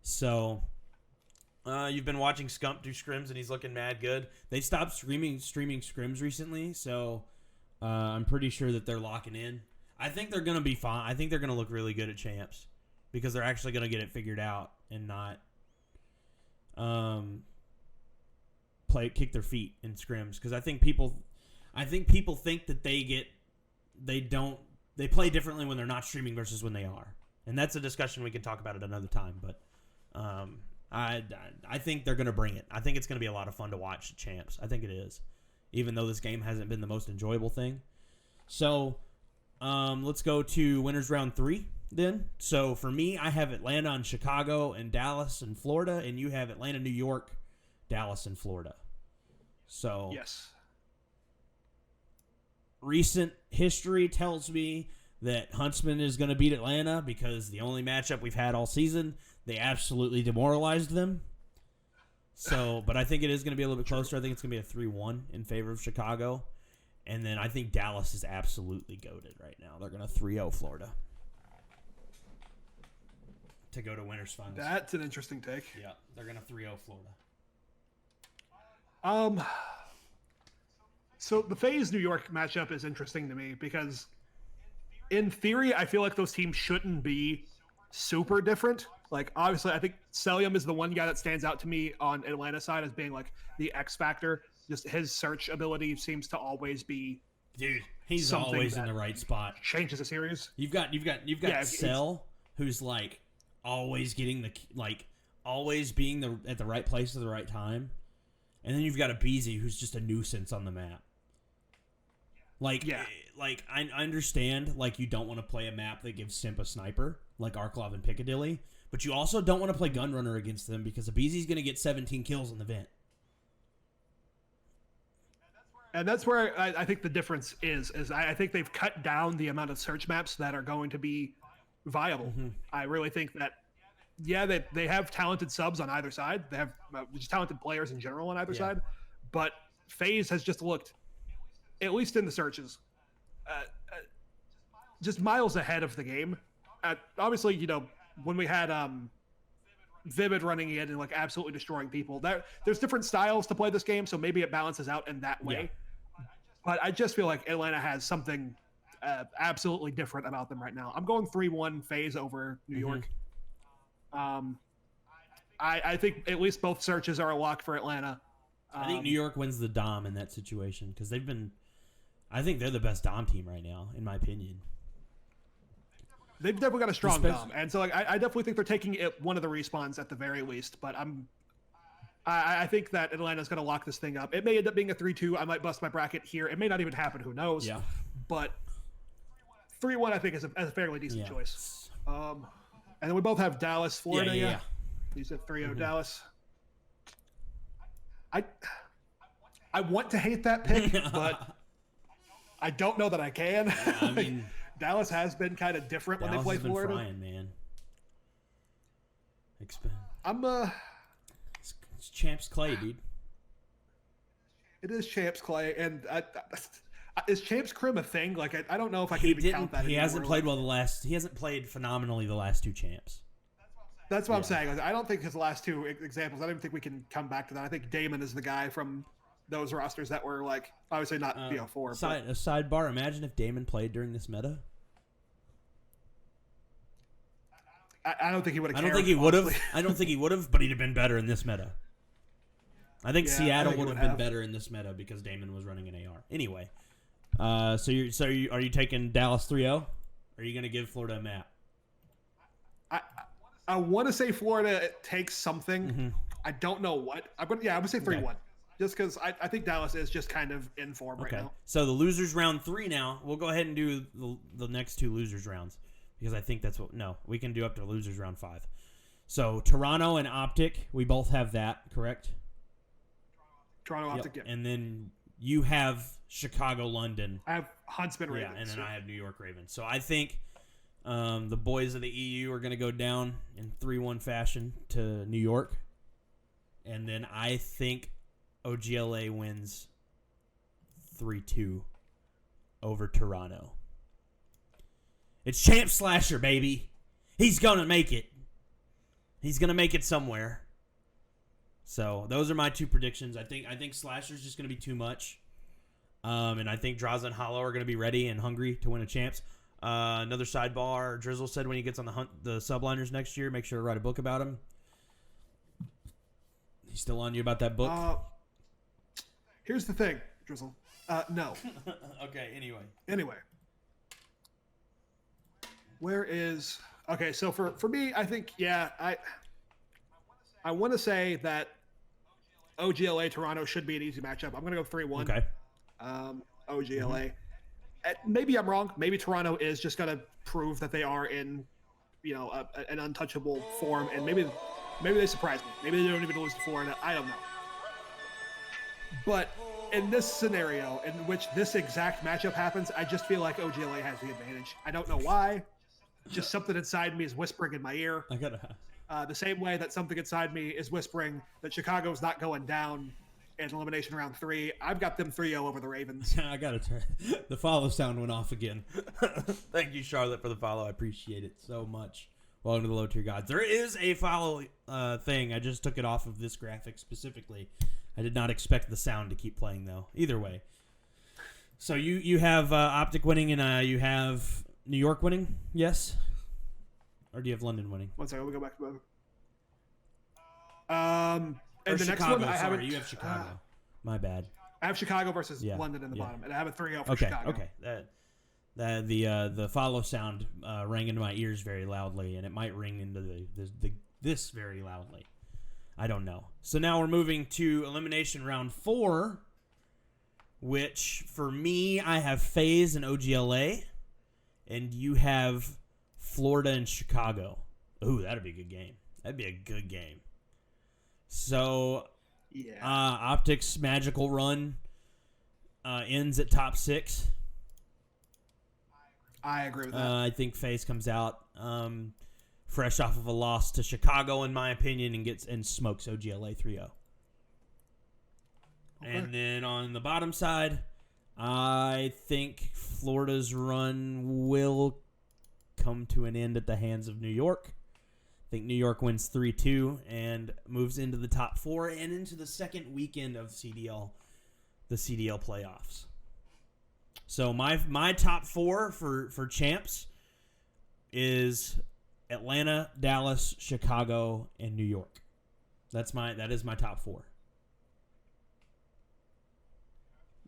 Speaker 1: So, you've been watching Scump do scrims, and he's looking mad good. They stopped streaming scrims recently, so I'm pretty sure that they're locking in. I think they're going to be fine. I think they're going to look really good at champs because they're actually going to get it figured out and not kick their feet in scrims, because I think people think that they play differently when they're not streaming versus when they are, and that's a discussion we can talk about at another time. But I think they're going to bring it. I think it's going to be a lot of fun to watch at champs. I think it is, even though this game hasn't been the most enjoyable thing. So let's go to winners round 3 then. So for me, I have Atlanta and Chicago and Dallas and Florida, and you have Atlanta, New York, Dallas, and Florida. So
Speaker 2: yes,
Speaker 1: recent history tells me that Huntsman is going to beat Atlanta because the only matchup we've had all season, they absolutely demoralized them. So, but I think it is going to be a little bit closer. I think it's going to be a 3-1 in favor of Chicago. And then I think Dallas is absolutely goated right now. They're going to 3-0 Florida to go to winners finals.
Speaker 2: That's an interesting take.
Speaker 1: Yeah, they're going to 3-0 Florida.
Speaker 2: So the FaZe New York matchup is interesting to me because in theory, I feel like those teams shouldn't be super different. Like, obviously, I think Celium is the one guy that stands out to me on Atlanta side as being like the X factor. Just his search ability seems to always be,
Speaker 1: dude. He's always in the right spot.
Speaker 2: Changes a series.
Speaker 1: You've got Cell, who's like always getting always being at the right place at the right time. And then you've got a Beezy who's just a nuisance on the map. I understand, like, you don't want to play a map that gives Simp a sniper, like Arklov and Piccadilly, but you also don't want to play Gunrunner against them because a Beezy's going to get 17 kills in the vent.
Speaker 2: And that's where I think the difference is I think they've cut down the amount of search maps that are going to be viable. Mm-hmm. I really think that, yeah, they have talented subs on either side. They have just talented players in general on either side. But FaZe has just looked, at least in the searches, just miles ahead of the game. Obviously, you know, when we had Vivid running in and like absolutely destroying people, there's different styles to play this game, so maybe it balances out in that way. Yeah. But I just feel like Atlanta has something absolutely different about them right now. I'm going 3-1 FaZe over New York. I think at least both searches are a lock for Atlanta.
Speaker 1: I think New York wins the Dom in that situation because they've been. I think they're the best Dom team right now, in my opinion.
Speaker 2: They've definitely got a strong Dom, and so like I definitely think they're taking it one of the respawns at the very least. But I think that Atlanta's going to lock this thing up. It may end up being a 3-2. I might bust my bracket here. It may not even happen. Who knows?
Speaker 1: Yeah.
Speaker 2: But 3-1, I think, is a fairly decent choice. And then we both have Dallas, Florida. Yeah. You said 3-0 Dallas. I want to hate that pick, but I don't know that I can.
Speaker 1: Yeah, I mean,
Speaker 2: Dallas has been kind of different when they play Florida.
Speaker 1: Frying, man. It's Champs Clay, dude.
Speaker 2: It is Champs Clay, and is Champs Crim a thing? Like I don't know if I can even count that.
Speaker 1: He hasn't played well He hasn't played phenomenally the last two champs.
Speaker 2: That's what I'm saying. Like, I don't think his last two examples. I don't even think we can come back to that. I think Damon is the guy from those rosters that were like obviously not BO4.
Speaker 1: A sidebar. Imagine if Damon played during this meta.
Speaker 2: I don't think he would have.
Speaker 1: I don't think he would have. I don't think he would have, but he'd have been better in this meta. I think Seattle would have been better in this meta because Damon was running an AR. Anyway, are you taking Dallas 3-0? Or are you going to give Florida a map?
Speaker 2: I want to say Florida takes something. Mm-hmm. I don't know what. I'm going to say 3-1. Okay. Just because I think Dallas is just kind of in form right now.
Speaker 1: So the losers round 3 now. We'll go ahead and do the next two losers rounds. Because I think that's we can do up to losers round 5. So Toronto and Optic, we both have that, correct?
Speaker 2: Toronto Optic, yeah.
Speaker 1: And then you have Chicago, London.
Speaker 2: I have Huntsman Ravens.
Speaker 1: Yeah, and then I have New York Ravens. So I think the boys of the EU are going to go down in 3-1 fashion to New York. And then I think OGLA wins 3-2 over Toronto. It's Champ Slasher, baby. He's going to make it. He's going to make it somewhere. So those are my two predictions. I think Slasher's just going to be too much. And I think Draza and Hollow are going to be ready and hungry to win a champs. Another sidebar, Drizzle said when he gets on the subliners next year, make sure to write a book about him. He's still on you about that book?
Speaker 2: Here's the thing, Drizzle. No.
Speaker 1: Okay,
Speaker 2: Anyway. Where is... Okay, so for me, I think, I want to say that OGLA Toronto should be an easy matchup. I'm going to go 3-1.
Speaker 1: Okay.
Speaker 2: OGLA. Maybe I'm wrong. Maybe Toronto is just going to prove that they are in, an untouchable form, and maybe they surprise me. Maybe they don't even lose to Florida. I don't know. But in this scenario, in which this exact matchup happens, I just feel like OGLA has the advantage. I don't know why. Just something inside me is whispering in my ear. The same way that something inside me is whispering that Chicago's not going down in elimination round 3. I've got them 3-0 over the Ravens.
Speaker 1: I got to turn. The follow sound went off again. Thank you, Charlotte, for the follow. I appreciate it so much. Welcome to the Low Tier Gods. There is a follow thing. I just took it off of this graphic specifically. I did not expect the sound to keep playing, though. Either way. So you have Optic winning and you have New York winning? Yes? Or do you have London winning?
Speaker 2: One second, let me go back to and the
Speaker 1: Chicago,
Speaker 2: next one, I have
Speaker 1: you have Chicago. My bad.
Speaker 2: I have Chicago versus London in the bottom, and I have a 3-0 for
Speaker 1: Chicago.
Speaker 2: Okay.
Speaker 1: The follow sound rang into my ears very loudly, and it might ring into this very loudly. I don't know. So now we're moving to elimination round 4, which for me I have FaZe and OGLA, and you have Florida and Chicago. Ooh, that'd be a good game. That'd be a good game. So, Optic's magical run ends at top 6.
Speaker 2: I agree with that.
Speaker 1: I think FaZe comes out fresh off of a loss to Chicago, in my opinion, and smokes OGLA 3-0. Okay. And then on the bottom side, I think Florida's run will come to an end at the hands of New York. I think New York wins 3-2 and moves into the top 4 and into the second weekend of the CDL playoffs. So my top 4 for champs is Atlanta, Dallas, Chicago, and New York. That is my top 4.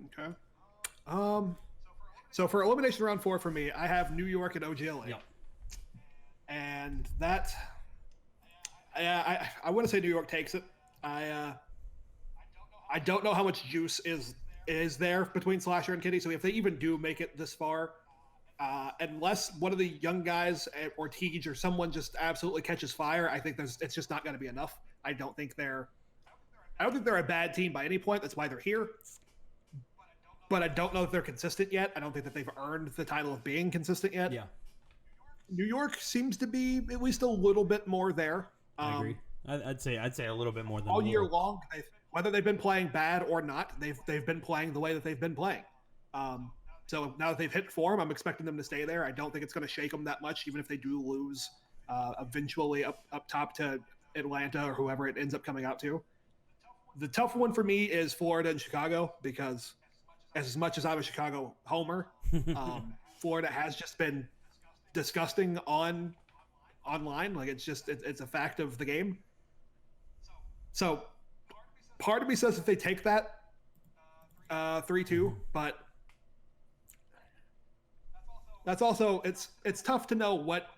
Speaker 2: Okay. So for elimination round 4 for me, I have New York and OGLA.
Speaker 1: Yep.
Speaker 2: And that, I want to say New York takes it. I don't know how much juice is there between Slasher and Kitty. So if they even do make it this far, unless one of the young guys or Teej or someone just absolutely catches fire, I think it's just not going to be enough. I don't think they're a bad team by any point. That's why they're here. But I don't know if they're consistent yet. I don't think that they've earned the title of being consistent yet.
Speaker 1: Yeah.
Speaker 2: New York seems to be at least a little bit more there.
Speaker 1: I agree. I'd say a little bit more than
Speaker 2: all year long. Whether they've been playing bad or not, they've been playing the way that they've been playing. So now that they've hit form, I'm expecting them to stay there. I don't think it's going to shake them that much, even if they do lose eventually up top to Atlanta or whoever it ends up coming out to. The tough one for me is Florida and Chicago, because as much as I'm a Chicago homer, Florida has just been disgusting online. Like it's a fact of the game. So part of me says if they take that 3-2, but that's also it's tough to know what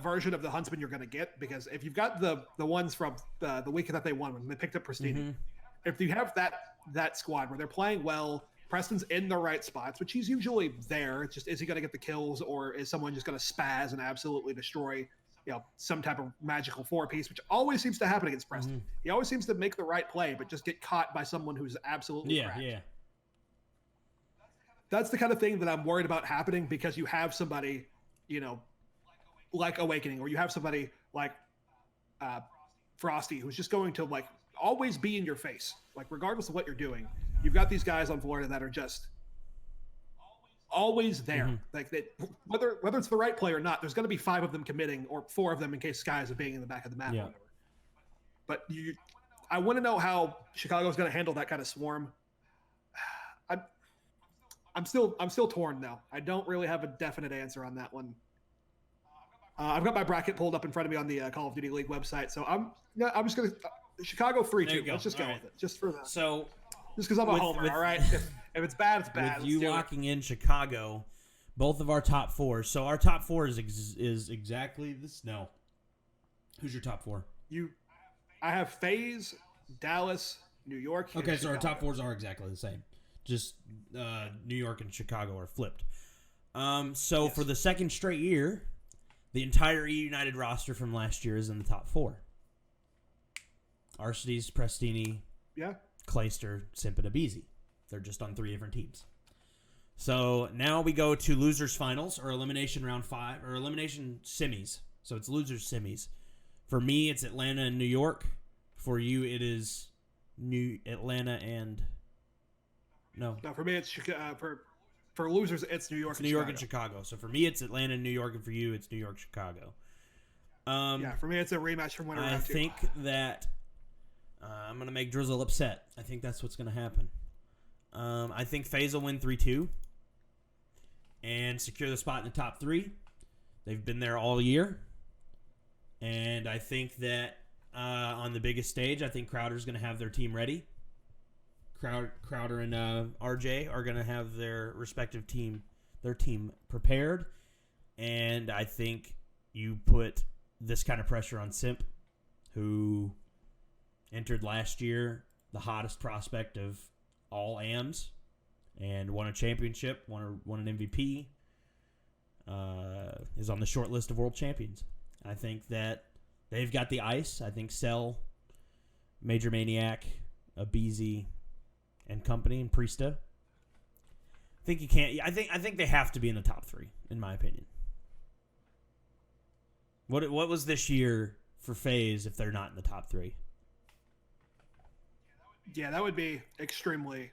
Speaker 2: version of the Huntsman you're going to get, because if you've got the ones from the week that they won when they picked up Pristini, if you have that squad where they're playing well, Preston's in the right spots, which he's usually there. It's just, is he going to get the kills, or is someone just going to spaz and absolutely destroy, some type of magical 4-piece, which always seems to happen against Preston. He always seems to make the right play, but just get caught by someone who's absolutely cracked. Yeah. That's the kind of thing that I'm worried about happening, because you have somebody, like Awakening, or you have somebody like Frosty, who's just going to always be in your face, regardless of what you're doing. You've got these guys on Florida that are just always there. Whether it's the right play or not, there's going to be 5 of them committing, or 4 of them in case Sky is being in the back of the map or whatever. But I want to know how Chicago's going to handle that kind of swarm. I'm still torn though. I don't really have a definite answer on that one. I've got my bracket pulled up in front of me on the Call of Duty League website, so I'm just going to Chicago 3-2. Let's just go with it, just for that.
Speaker 1: So.
Speaker 2: Just because I'm a homer, all right? If it's bad, it's bad.
Speaker 1: With you locking in Chicago, both of our top 4. So our top 4 is exactly this. No. Who's your top 4?
Speaker 2: I have FaZe, Dallas, New York.
Speaker 1: Okay, so our top 4s are exactly the same. Just New York and Chicago are flipped. So for the second straight year, the entire E United roster from last year is in the top 4. Arcides, Prestini.
Speaker 2: Yeah.
Speaker 1: Clayster, Simp, and Abizi. They're just on 3 different teams. So now we go to losers finals, or elimination round 5, or elimination semis. So it's losers semis. For me, it's Atlanta and New York. For you, it is Atlanta and no.
Speaker 2: For me, it's for losers, it's New York.
Speaker 1: It's New York and Chicago. So for me, it's Atlanta and New York, and for you, it's New York, Chicago.
Speaker 2: For me, it's a rematch from winner round 2.
Speaker 1: I think that. I'm going to make Drizzle upset. I think that's what's going to happen. I think FaZe will win 3-2 and secure the spot in the top 3. They've been there all year. And I think that on the biggest stage, I think Crowder's going to have their team ready. Crowder and RJ are going to have their respective team prepared. And I think you put this kind of pressure on Simp, who entered last year the hottest prospect of all AMs and won a championship, won an MVP, is on the short list of world champions. I think that they've got the ice. I think Cell, Major Maniac, Abizi, and company, and Priesta. I think you can't. I think they have to be in the top 3, in my opinion. What was this year for FaZe if they're not in the top 3?
Speaker 2: Yeah, that would be extremely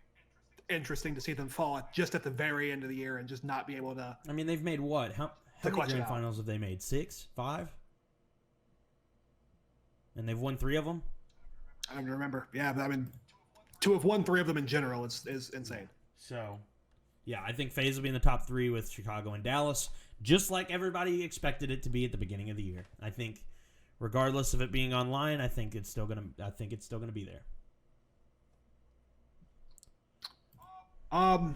Speaker 2: interesting to see them fall just at the very end of the year and just not be able to.
Speaker 1: I mean, they've made what? How many grand finals have they made? 6? 5? And they've won 3 of them?
Speaker 2: I don't remember. Yeah, but I mean, to have won 3 of them in general is insane.
Speaker 1: So, yeah, I think FaZe will be in the top 3 with Chicago and Dallas, just like everybody expected it to be at the beginning of the year. I think regardless of it being online, I think it's still gonna be there.
Speaker 2: I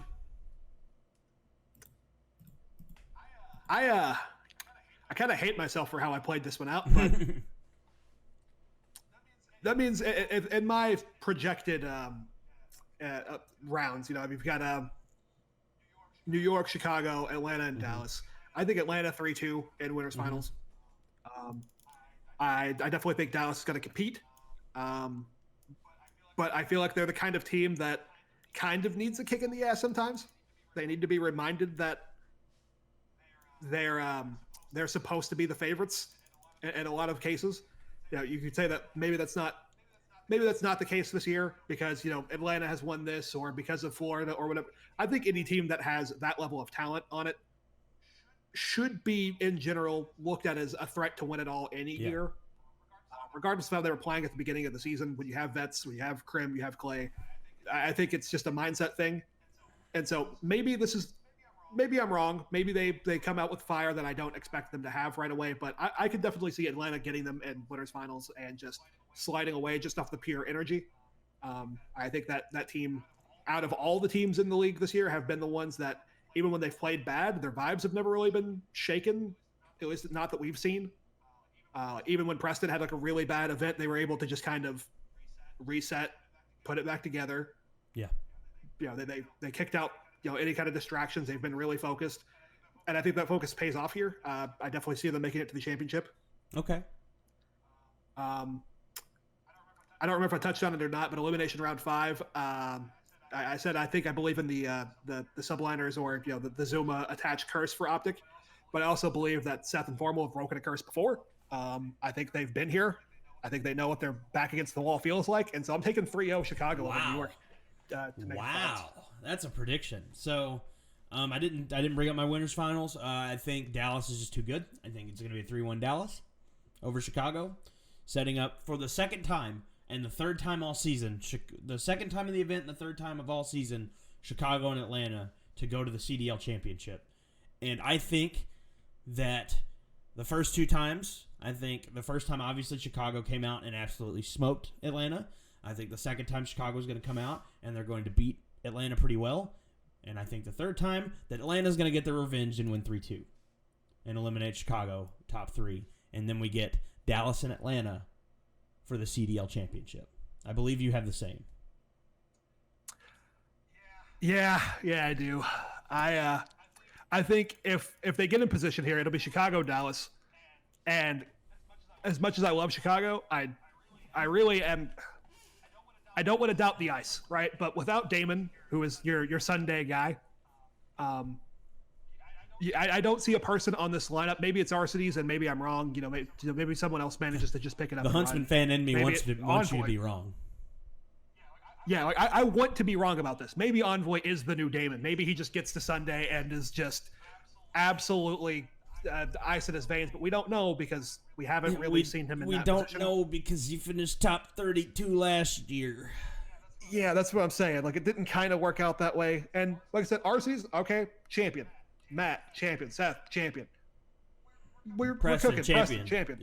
Speaker 2: kind of hate myself for how I played this one out, but that means in my projected rounds, we've got New York, Chicago, Atlanta, and Dallas. I think Atlanta 3-2 in winners finals. I definitely think Dallas is going to compete, but I feel like they're the kind of team that kind of needs a kick in the ass sometimes. They need to be reminded that they're supposed to be the favorites in a lot of cases. You could say that maybe that's not the case this year because Atlanta has won this or because of Florida or whatever. I think any team that has that level of talent on it should be in general looked at as a threat to win it all any year, regardless of how they were playing at the beginning of the season. When you have vets, when you have Krim, you have Clay, I think it's just a mindset thing. And so maybe I'm wrong. Maybe they come out with fire that I don't expect them to have right away. But I could definitely see Atlanta getting them in winners finals and just sliding away just off the pure energy. I think that team, out of all the teams in the league this year, have been the ones that, even when they've played bad, their vibes have never really been shaken, at least not that we've seen. Even when Preston had like a really bad event, they were able to just kind of reset, put it back together.
Speaker 1: Yeah.
Speaker 2: They kicked out any kind of distractions. They've been really focused, and I think that focus pays off here. I definitely see them making it to the championship.
Speaker 1: Okay.
Speaker 2: I don't remember if I touched on it or not, but elimination round 5. I said I believe in the subliners or the Zuma attached curse for Optic, but I also believe that Seth and Formal have broken a curse before. I think they've been here. I think they know what their back against the wall feels like, and so I'm taking 3-0 Chicago over New York.
Speaker 1: Wow, that's a prediction. So, I didn't bring up my winners finals. I think Dallas is just too good. I think it's going to be a 3-1 Dallas over Chicago, setting up for the second time and the third time all season. The second time in the event and the third time of all season, Chicago and Atlanta to go to the CDL Championship. And I think that the first two times, the first time obviously Chicago came out and absolutely smoked Atlanta. I think the second time Chicago is going to come out and they're going to beat Atlanta pretty well. And I think the third time that Atlanta's going to get their revenge and win 3-2 and eliminate Chicago top 3. And then we get Dallas and Atlanta for the CDL Championship. I believe you have the same.
Speaker 2: Yeah, I do. I think if they get in position here, it'll be Chicago, Dallas. And as much as I love Chicago, I really am. I don't want to doubt the ice, right? But without Damon, who is your Sunday guy, I don't see a person on this lineup. Maybe it's Arcides, and maybe I'm wrong. Maybe someone else manages to just pick it up.
Speaker 1: The Huntsman fan in me wants you to be wrong.
Speaker 2: Yeah, I want to be wrong about this. Maybe Envoy is the new Damon. Maybe he just gets to Sunday and is just absolutely ice in his veins. But we don't know because we haven't really seen him in that position.
Speaker 1: We don't know because he finished top 32 last year.
Speaker 2: Yeah, that's what I'm saying. Like, it didn't kind of work out that way. And like I said, Arceus, okay, champion. Matt, champion. Seth, champion. We're cooking.
Speaker 1: Champion.
Speaker 2: Preston, champion.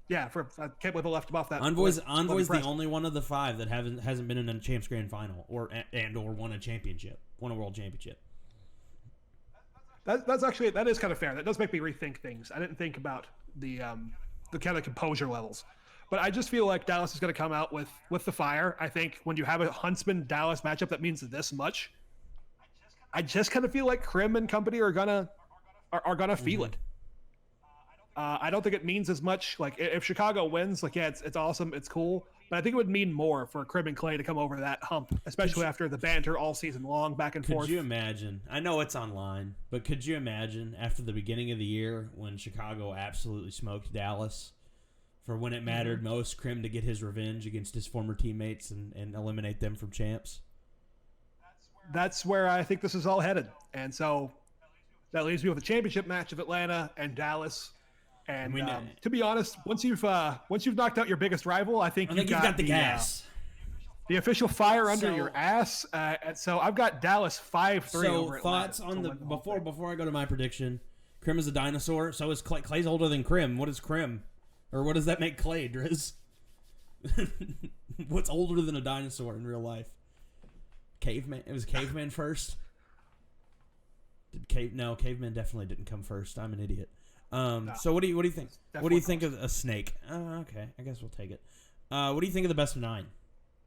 Speaker 1: Yeah.
Speaker 2: I can't believe I left him off that.
Speaker 1: Envoy's the only one of the 5 that hasn't been in a Champs Grand Final or won a championship, won a world championship.
Speaker 2: That is kind of fair. That does make me rethink things. I didn't think about the kind of composure levels, but I just feel like Dallas is going to come out with the fire. I think when you have a Huntsman Dallas matchup that means this much, I just kind of feel like Krim and company are gonna feel it. I don't think it means as much. Like, if Chicago wins, like, yeah, it's awesome, it's cool. But I think it would mean more for Krim and Clay to come over that hump, especially after the banter all season long, back and forth.
Speaker 1: Could you imagine? I know it's online, but could you imagine after the beginning of the year when Chicago absolutely smoked Dallas, for when it mattered most, Krim to get his revenge against his former teammates and eliminate them from champs?
Speaker 2: That's where I think this is all headed. And so that leaves me with a championship match of Atlanta and Dallas. And to be honest, once you've knocked out your biggest rival, I think you've got
Speaker 1: the gas.
Speaker 2: The official fire under your ass. And so I've got Dallas 5-3 over Atlanta.
Speaker 1: So thoughts on before I go to my prediction? Krim is a dinosaur. So is Clay. Clay's older than Krim. What is Krim? Or what does that make clay, Driz? What's older than a dinosaur in real life? Caveman. It was caveman first. No, caveman definitely didn't come first. I'm an idiot.
Speaker 2: No,
Speaker 1: so what do you think? What do you think
Speaker 2: first.
Speaker 1: of a snake? Okay, I guess we'll take it. What do you think of the best of 9?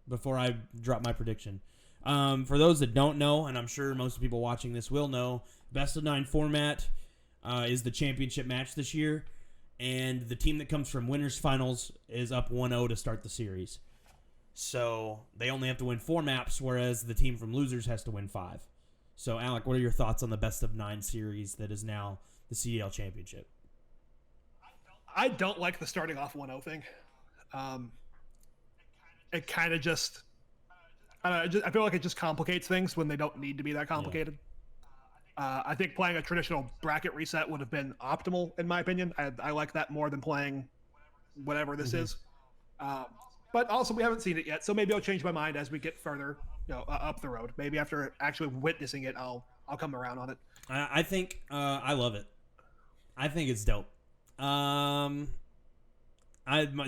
Speaker 1: Before I drop my prediction, for those that don't know, and I'm sure most people watching this will know, best of 9 format is the championship match this year, and the team that comes from winners finals is up 1-0 to start the series. So they only have to win 4 maps, whereas the team from losers has to win 5. So, Alec, what are your thoughts on the best of 9 series that is now the CDL Championship?
Speaker 2: I don't like the starting off 1-0 thing. It kind of just, I feel like it just complicates things when they don't need to be that complicated. Yeah. I think playing a traditional bracket reset would have been optimal, in my opinion. I like that more than playing whatever this is. But also, we haven't seen it yet, so maybe I'll change my mind as we get further, up the road. Maybe after actually witnessing it, I'll come around on it.
Speaker 1: I think I love it. I think it's dope. My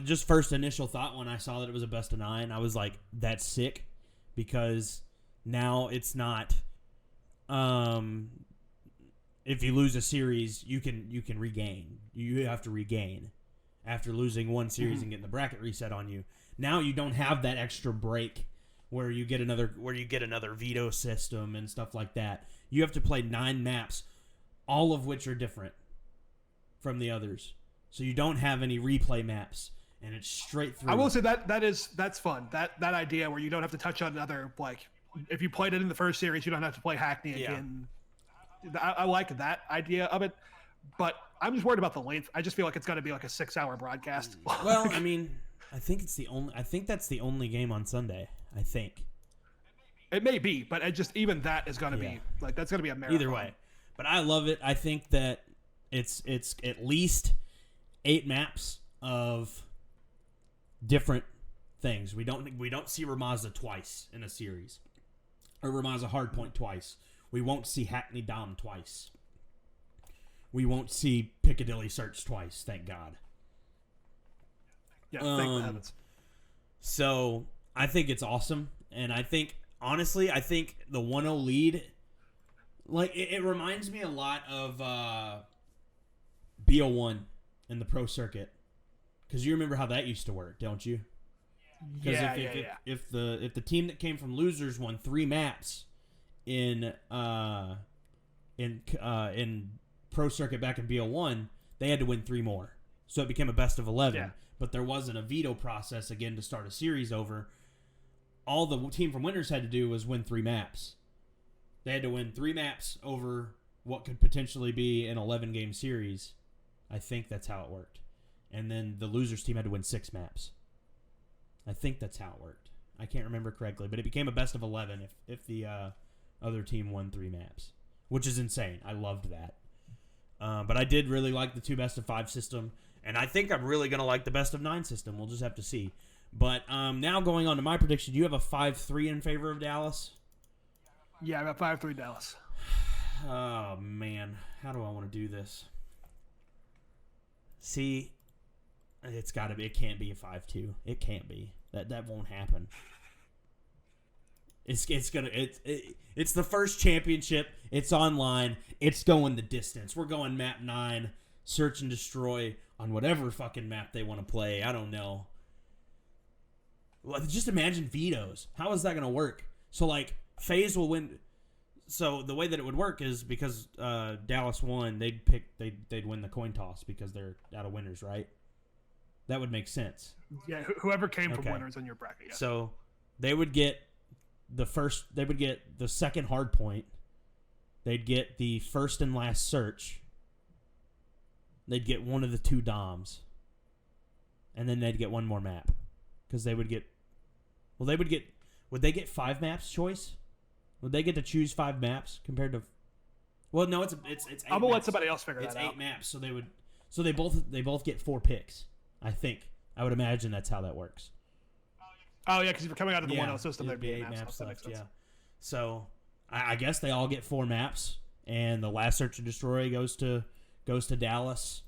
Speaker 1: just first initial thought when I saw that it was a best of 9, I was like, "That's sick," because now it's not. If you lose a series, you can regain. You have to regain after losing one series and getting the bracket reset on you. Now you don't have that extra break where you get another veto system and stuff like that. You have to play 9 maps, all of which are different from the others. So you don't have any replay maps, and it's straight through.
Speaker 2: I will say that's fun. That idea where you don't have to touch on another, like, if you played it in the first series, you don't have to play Hackney again. I like that idea of it, but I'm just worried about the length. I just feel like it's going to be like a 6-hour broadcast.
Speaker 1: Well, I mean, I think that's the only game on Sunday. I think
Speaker 2: it may be, but even that is going to be like, that's going to be a marathon.
Speaker 1: Either way, but I love it. I think that it's at least 8 maps of different things. We don't see Ramaza twice in a series, or Ramaza Hardpoint twice. We won't see Hackney Dom twice. We won't see Piccadilly Search twice. Thank God.
Speaker 2: Yeah, thank the heavens.
Speaker 1: So I think it's awesome, and I think honestly, the 1-0 lead, like it reminds me a lot of BO1 in the pro circuit, because you remember how that used to work, don't you? If the team that came from losers won 3 maps in pro circuit back in BO1, they had to win 3 more, so it became a best of 11.
Speaker 2: Yeah.
Speaker 1: But there wasn't a veto process again to start a series over. All the team from winners had to do was win 3 maps. They had to win 3 maps over what could potentially be an 11-game series. I think that's how it worked. And then the losers team had to win 6 maps. I think that's how it worked. I can't remember correctly, but it became a best of 11 if the other team won 3 maps, which is insane. I loved that. But I did really like the 2 best of 5 system, and I think I'm really going to like the best of 9 system. We'll just have to see. But now going on to my prediction, do you have a 5-3 in favor of Dallas?
Speaker 2: Yeah, I got 5-3 Dallas.
Speaker 1: Oh, man. How do I want to do this? See, it can't be a 5-2. It can't be. That won't happen. It's the first championship. It's online. It's going the distance. We're going map 9, search and destroy on whatever fucking map they want to play. I don't know. Well, just imagine vetoes. How is that going to work? So, like, FaZe will win. So the way that it would work is because Dallas won, they'd win the coin toss because they're out of winners, right? That would make sense.
Speaker 2: Yeah, whoever came from winners in your bracket. Yeah.
Speaker 1: So they would get the second hard point. They'd get the first and last search. They'd get one of the 2 DOMs. And then they'd get one more map. Because would they get 5 maps choice? Would they get to choose 5 maps compared to? Well, no, it's 8
Speaker 2: I'm gonna let somebody else figure that out.
Speaker 1: It's 8 maps, so they both get 4 picks. I think. I would imagine that's how that works.
Speaker 2: Oh yeah, because if you're coming out of the 1-0 system, there'd be 8 maps left.
Speaker 1: Yeah. So I guess they all get 4 maps, and the last search and destroy goes to Dallas.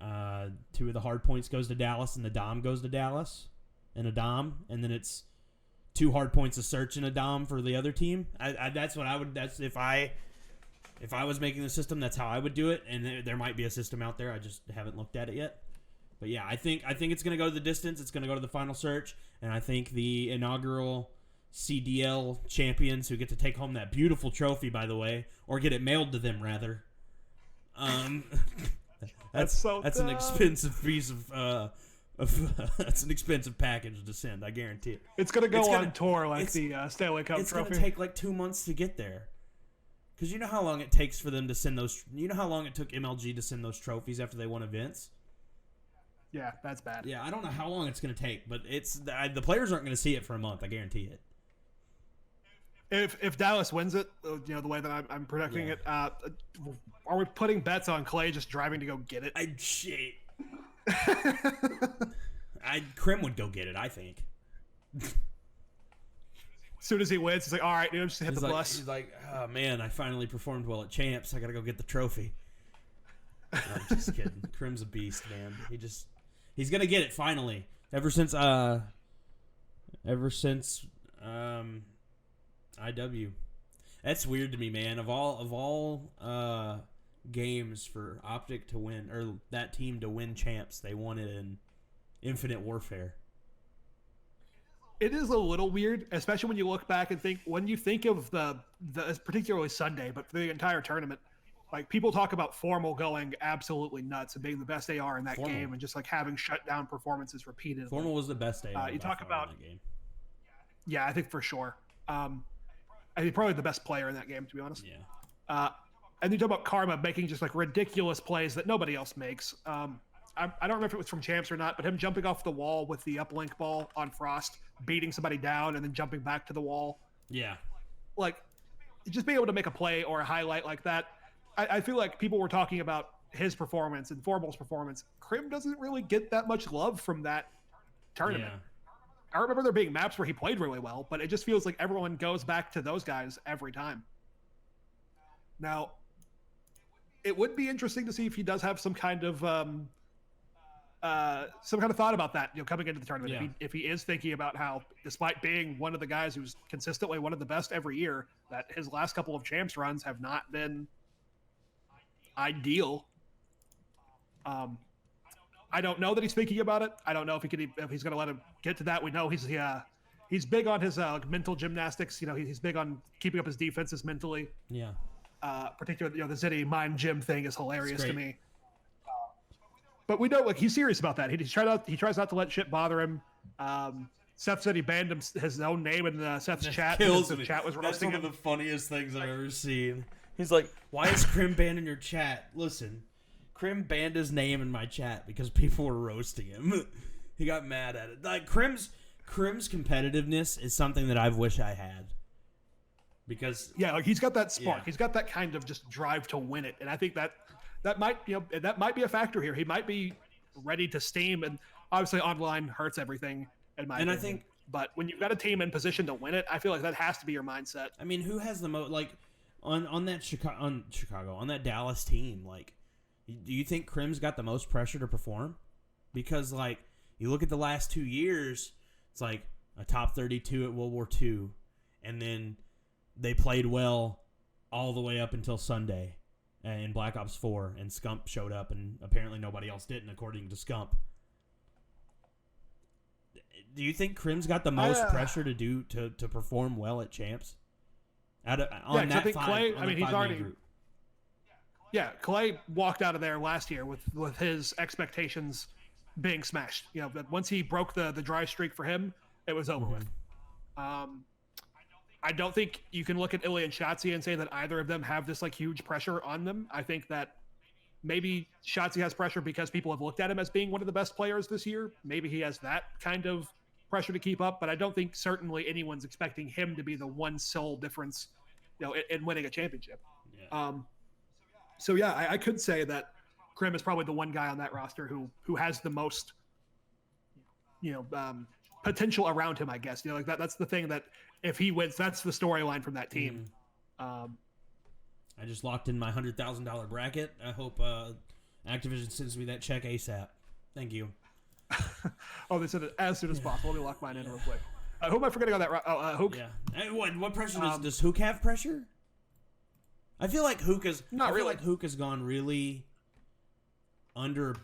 Speaker 1: 2 of the hard points goes to Dallas, and the Dom goes to Dallas, and a Dom, and then it's 2 hard points of search and a Dom for the other team. That's what I would. That's if I was making the system, that's how I would do it. And there might be a system out there. I just haven't looked at it yet. But yeah, I think it's going to go to the distance. It's going to go to the final search, and I think the inaugural CDL champions who get to take home that beautiful trophy, by the way, or get it mailed to them rather. That's an expensive piece of that's an expensive package to send. I guarantee it.
Speaker 2: It's gonna go on tour like the Stanley Cup
Speaker 1: it's
Speaker 2: trophy.
Speaker 1: It's gonna take like 2 months to get there, because you know how long it takes for them to send those. You know how long it took MLG to send those trophies after they won events.
Speaker 2: Yeah, that's bad.
Speaker 1: Yeah, I don't know how long it's gonna take, but the players aren't gonna see it for a month. I guarantee it.
Speaker 2: If Dallas wins it, the way that I'm predicting it, are we putting bets on Clay just driving to go get it?
Speaker 1: Krim would go get it, I think.
Speaker 2: As soon as he wins, he's like, all right, dude, just hit the bus.
Speaker 1: He's like, oh man, I finally performed well at Champs. I gotta go get the trophy. No, I'm just kidding. Krim's a beast, man. He's gonna get it finally. Ever since IW. That's weird to me, man. Of all games for Optic to win, or that team to win Champs, they won it in Infinite Warfare.
Speaker 2: It is a little weird, especially when you look back and when you think of the particularly Sunday, but for the entire tournament, like people talk about Formal going absolutely nuts and being the best AR in that game, and just like having shutdown perperformances repeatedly.
Speaker 1: Formal was the best AR.
Speaker 2: You talk about
Speaker 1: in that game.
Speaker 2: Yeah, I think for sure. I think probably the best player in that game, to be honest.
Speaker 1: Yeah.
Speaker 2: And you talk about Karma making just like ridiculous plays that nobody else makes. I don't remember if it was from Champs or not, but him jumping off the wall with the uplink ball on Frost, beating somebody down, and then jumping back to the wall.
Speaker 1: Yeah.
Speaker 2: Like, just being able to make a play or a highlight like that. I feel like people were talking about his performance and Formal's performance. Krim doesn't really get that much love from that tournament.
Speaker 1: Yeah.
Speaker 2: I remember there being maps where he played really well, but it just feels like everyone goes back to those guys every time. Now, it would be interesting to see if he does have some kind of thought about that, coming into the tournament.
Speaker 1: Yeah.
Speaker 2: If he is thinking about how, despite being one of the guys who's consistently one of the best every year, that his last couple of Champs runs have not been ideal. I don't know that he's thinking about it. I don't know if he's going to let him get to that. We know he's big on his mental gymnastics. He's big on keeping up his defenses mentally.
Speaker 1: Yeah.
Speaker 2: Particularly, the Zitty mind gym thing is hilarious to me. But we know, like, he's serious about that. He tries not to let shit bother him. Seth said he banned his own name in Seth's chat.
Speaker 1: Kills me.
Speaker 2: The chat was
Speaker 1: That's
Speaker 2: roasting
Speaker 1: one
Speaker 2: him.
Speaker 1: of the funniest things I've ever seen. He's like, why is Krim banned in your chat? Listen, Krim banned his name in my chat because people were roasting him. He got mad at it. Like, Krim's competitiveness is something that I wish I had. Because
Speaker 2: like he's got that spark.
Speaker 1: Yeah.
Speaker 2: He's got that kind of just drive to win it. And I think that might be a factor here. He might be ready to steam, and obviously online hurts everything in my opinion.
Speaker 1: I think,
Speaker 2: but when you've got a team in position to win it, I feel like that has to be your mindset.
Speaker 1: I mean, who has the most, like, on that Dallas team, like, do you think Krim's got the most pressure to perform? Because, like, you look at the last 2 years, it's like a top 32 at World War II, and then they played well all the way up until Sunday in Black Ops 4, and Scump showed up, and apparently nobody else didn't, according to Scump. Do you think Krim's got the most pressure to perform well at Champs? I think
Speaker 2: Clay. I mean, he's already.
Speaker 1: Group.
Speaker 2: Yeah, Clay walked out of there last year with his expectations being smashed. But once he broke the dry streak for him, it was over with. I don't think you can look at Ilya and Shotzi and say that either of them have this like huge pressure on them. I think that maybe Shotzi has pressure because people have looked at him as being one of the best players this year. Maybe he has that kind of pressure to keep up, but I don't think certainly anyone's expecting him to be the one sole difference, in winning a championship.
Speaker 1: Yeah.
Speaker 2: So I could say that Krim is probably the one guy on that roster who has the most, potential around him, I guess. Like that's the thing that if he wins, that's the storyline from that team.
Speaker 1: I just locked in my $100,000 bracket. I hope Activision sends me that check ASAP. Thank you.
Speaker 2: Oh, they said it as soon as possible. Let me lock mine in real quick. Who am I forgetting on that? Hook?
Speaker 1: Yeah. Hey, what pressure does Hook have pressure? I feel like Hook has
Speaker 2: not really.
Speaker 1: Like Hook has gone really under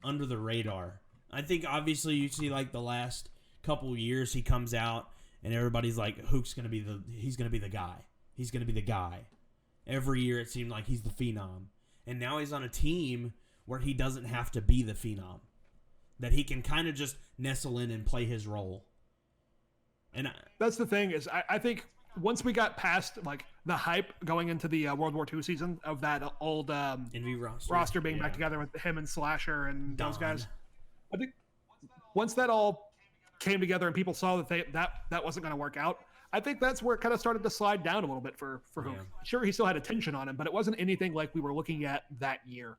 Speaker 1: the radar. I think obviously you see like the last couple years he comes out and everybody's like Hook's gonna be the guy. He's gonna be the guy. Every year it seemed like he's the phenom, and now he's on a team where he doesn't have to be the phenom. That he can kind of just nestle in and play his role. And
Speaker 2: that's the thing is, I think once we got past like the hype going into the World War II season of that old
Speaker 1: NV
Speaker 2: roster being back together with him and Slasher and
Speaker 1: Don.
Speaker 2: those guys, I think once that all came together and people saw that that wasn't going to work out, I think that's where it kind of started to slide down a little bit for Hook.
Speaker 1: Yeah.
Speaker 2: Sure, he still had attention on him, but it wasn't anything like we were looking at that year.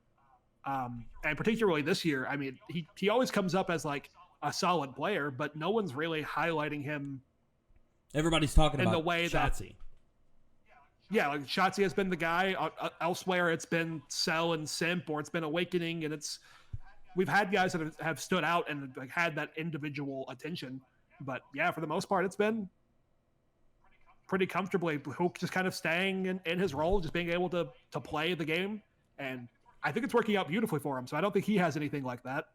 Speaker 2: And particularly this year, I mean, he always comes up as like a solid player, but no one's really highlighting him.
Speaker 1: Everybody's talking
Speaker 2: in
Speaker 1: about
Speaker 2: the way
Speaker 1: Shotzi.
Speaker 2: Yeah, like Shotzi has been the guy. Elsewhere, it's been Cell and Simp, or it's been Awakening, and we've had guys that have stood out and like had that individual attention. But yeah, for the most part, it's been pretty comfortably Hook just kind of staying in his role, just being able to play the game, and I think it's working out beautifully for him. So I don't think he has anything like that.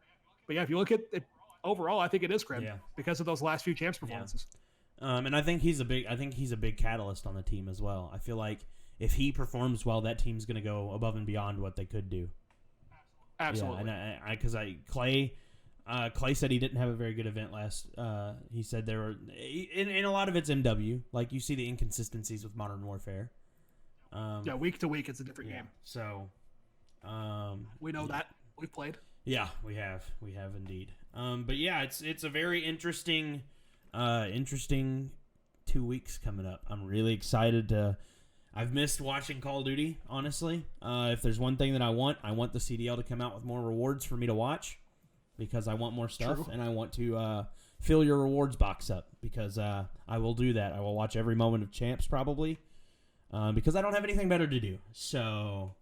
Speaker 2: But yeah, if you look at it overall, I think it is Krim because of those last few champs performances.
Speaker 1: Yeah. And I think he's a big catalyst on the team as well. I feel like if he performs well, that team's going to go above and beyond what they could do.
Speaker 2: Absolutely.
Speaker 1: Yeah, and because Clay said he didn't have a very good event last. He said there were in a lot of it's MW. Like you see the inconsistencies with Modern Warfare.
Speaker 2: Week to week it's a different game.
Speaker 1: So.
Speaker 2: We know that we've played.
Speaker 1: Yeah, we have indeed. But yeah, it's a very interesting 2 weeks coming up. I'm really excited to. I've missed watching Call of Duty, honestly. If there's one thing that I want the CDL to come out with more rewards for me to watch, because I want more stuff. True. And I want to fill your rewards box up because I will do that. I will watch every moment of champs probably because I don't have anything better to do. So.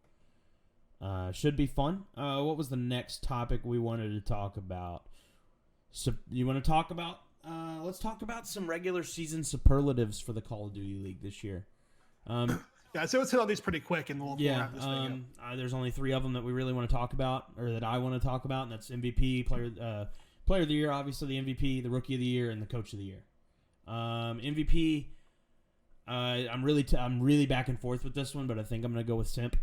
Speaker 1: Should be fun. What was the next topic we wanted to talk about? So you want to talk about? Let's talk about some regular season superlatives for the Call of Duty League this year.
Speaker 2: Yeah, so let's hit on these pretty quick and we'll wrap this thing up.
Speaker 1: There's only 3 of them that we really want to talk about, or that I want to talk about, and that's MVP, player of the year, obviously the MVP, the Rookie of the Year, and the Coach of the Year. MVP. I'm really back and forth with this one, but I think I'm gonna go with Simp.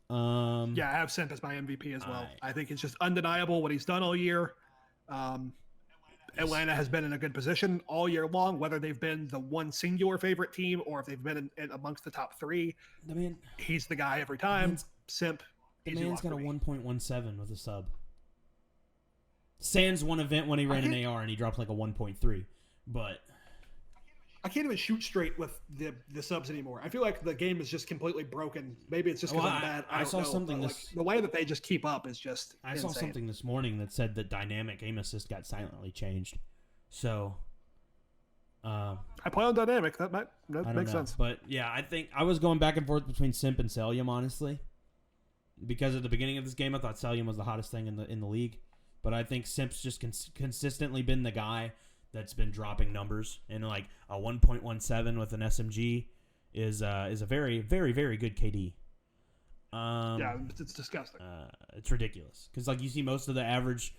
Speaker 2: I have Simp as my MVP as well. I think it's just undeniable what he's done all year. Atlanta has been in a good position all year long, whether they've been the one singular favorite team or if they've been in amongst the top 3. He's the guy every time. Simp.
Speaker 1: The man's got a 1.17 with a sub. Sans one event when he ran an AR and he dropped like a 1.3, but.
Speaker 2: I can't even shoot straight with the subs anymore. I feel like the game is just completely broken. Maybe it's just because I'm bad. I saw something the way that they just keep up is just insane.
Speaker 1: Saw something this morning that said that dynamic aim assist got silently changed. So
Speaker 2: I play on dynamic. That makes sense.
Speaker 1: But yeah, I think I was going back and forth between Simp and Celium, honestly. Because at the beginning of this game I thought Celium was the hottest thing in the league. But I think Simp's just consistently been the guy that's been dropping numbers, and like a 1.17 with an SMG is a very, very, very good KD.
Speaker 2: It's disgusting.
Speaker 1: It's ridiculous because like you see most of the average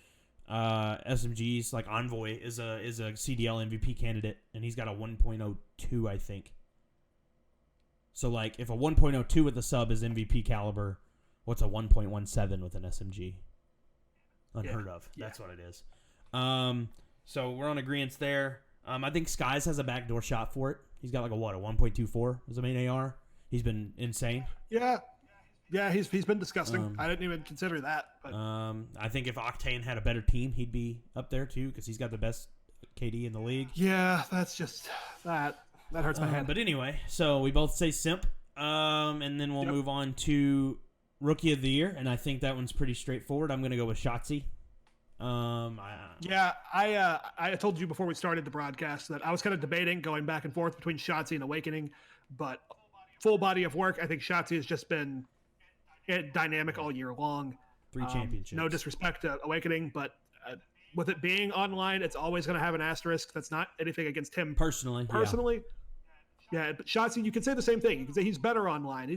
Speaker 1: SMGs, like Envoy is a CDL MVP candidate, and he's got a 1.02, I think. So like if a 1.02 with a sub is MVP caliber, what's a 1.17 with an SMG? Unheard of. That's what it is. So we're on agreement there. I think Skies has a backdoor shot for it. He's got like a 1.24 as a main AR. He's been insane.
Speaker 2: Yeah, he's been disgusting. I didn't even consider that. But.
Speaker 1: I think if Octane had a better team, he'd be up there too because he's got the best KD in the league.
Speaker 2: Yeah, that's just that hurts my head.
Speaker 1: But anyway, so we both say Simp, and then we'll move on to Rookie of the Year, and I think that one's pretty straightforward. I'm going to go with Shotzi.
Speaker 2: I told you before we started the broadcast that I was kind of debating going back and forth between Shotzi and Awakening, but full body of work, I think Shotzi has just been dynamic all year long.
Speaker 1: 3 championships.
Speaker 2: No disrespect to Awakening, but with it being online, it's always going to have an asterisk. That's not anything against him
Speaker 1: Personally.
Speaker 2: Yeah, but Shotzi, you can say the same thing. You can say he's better online.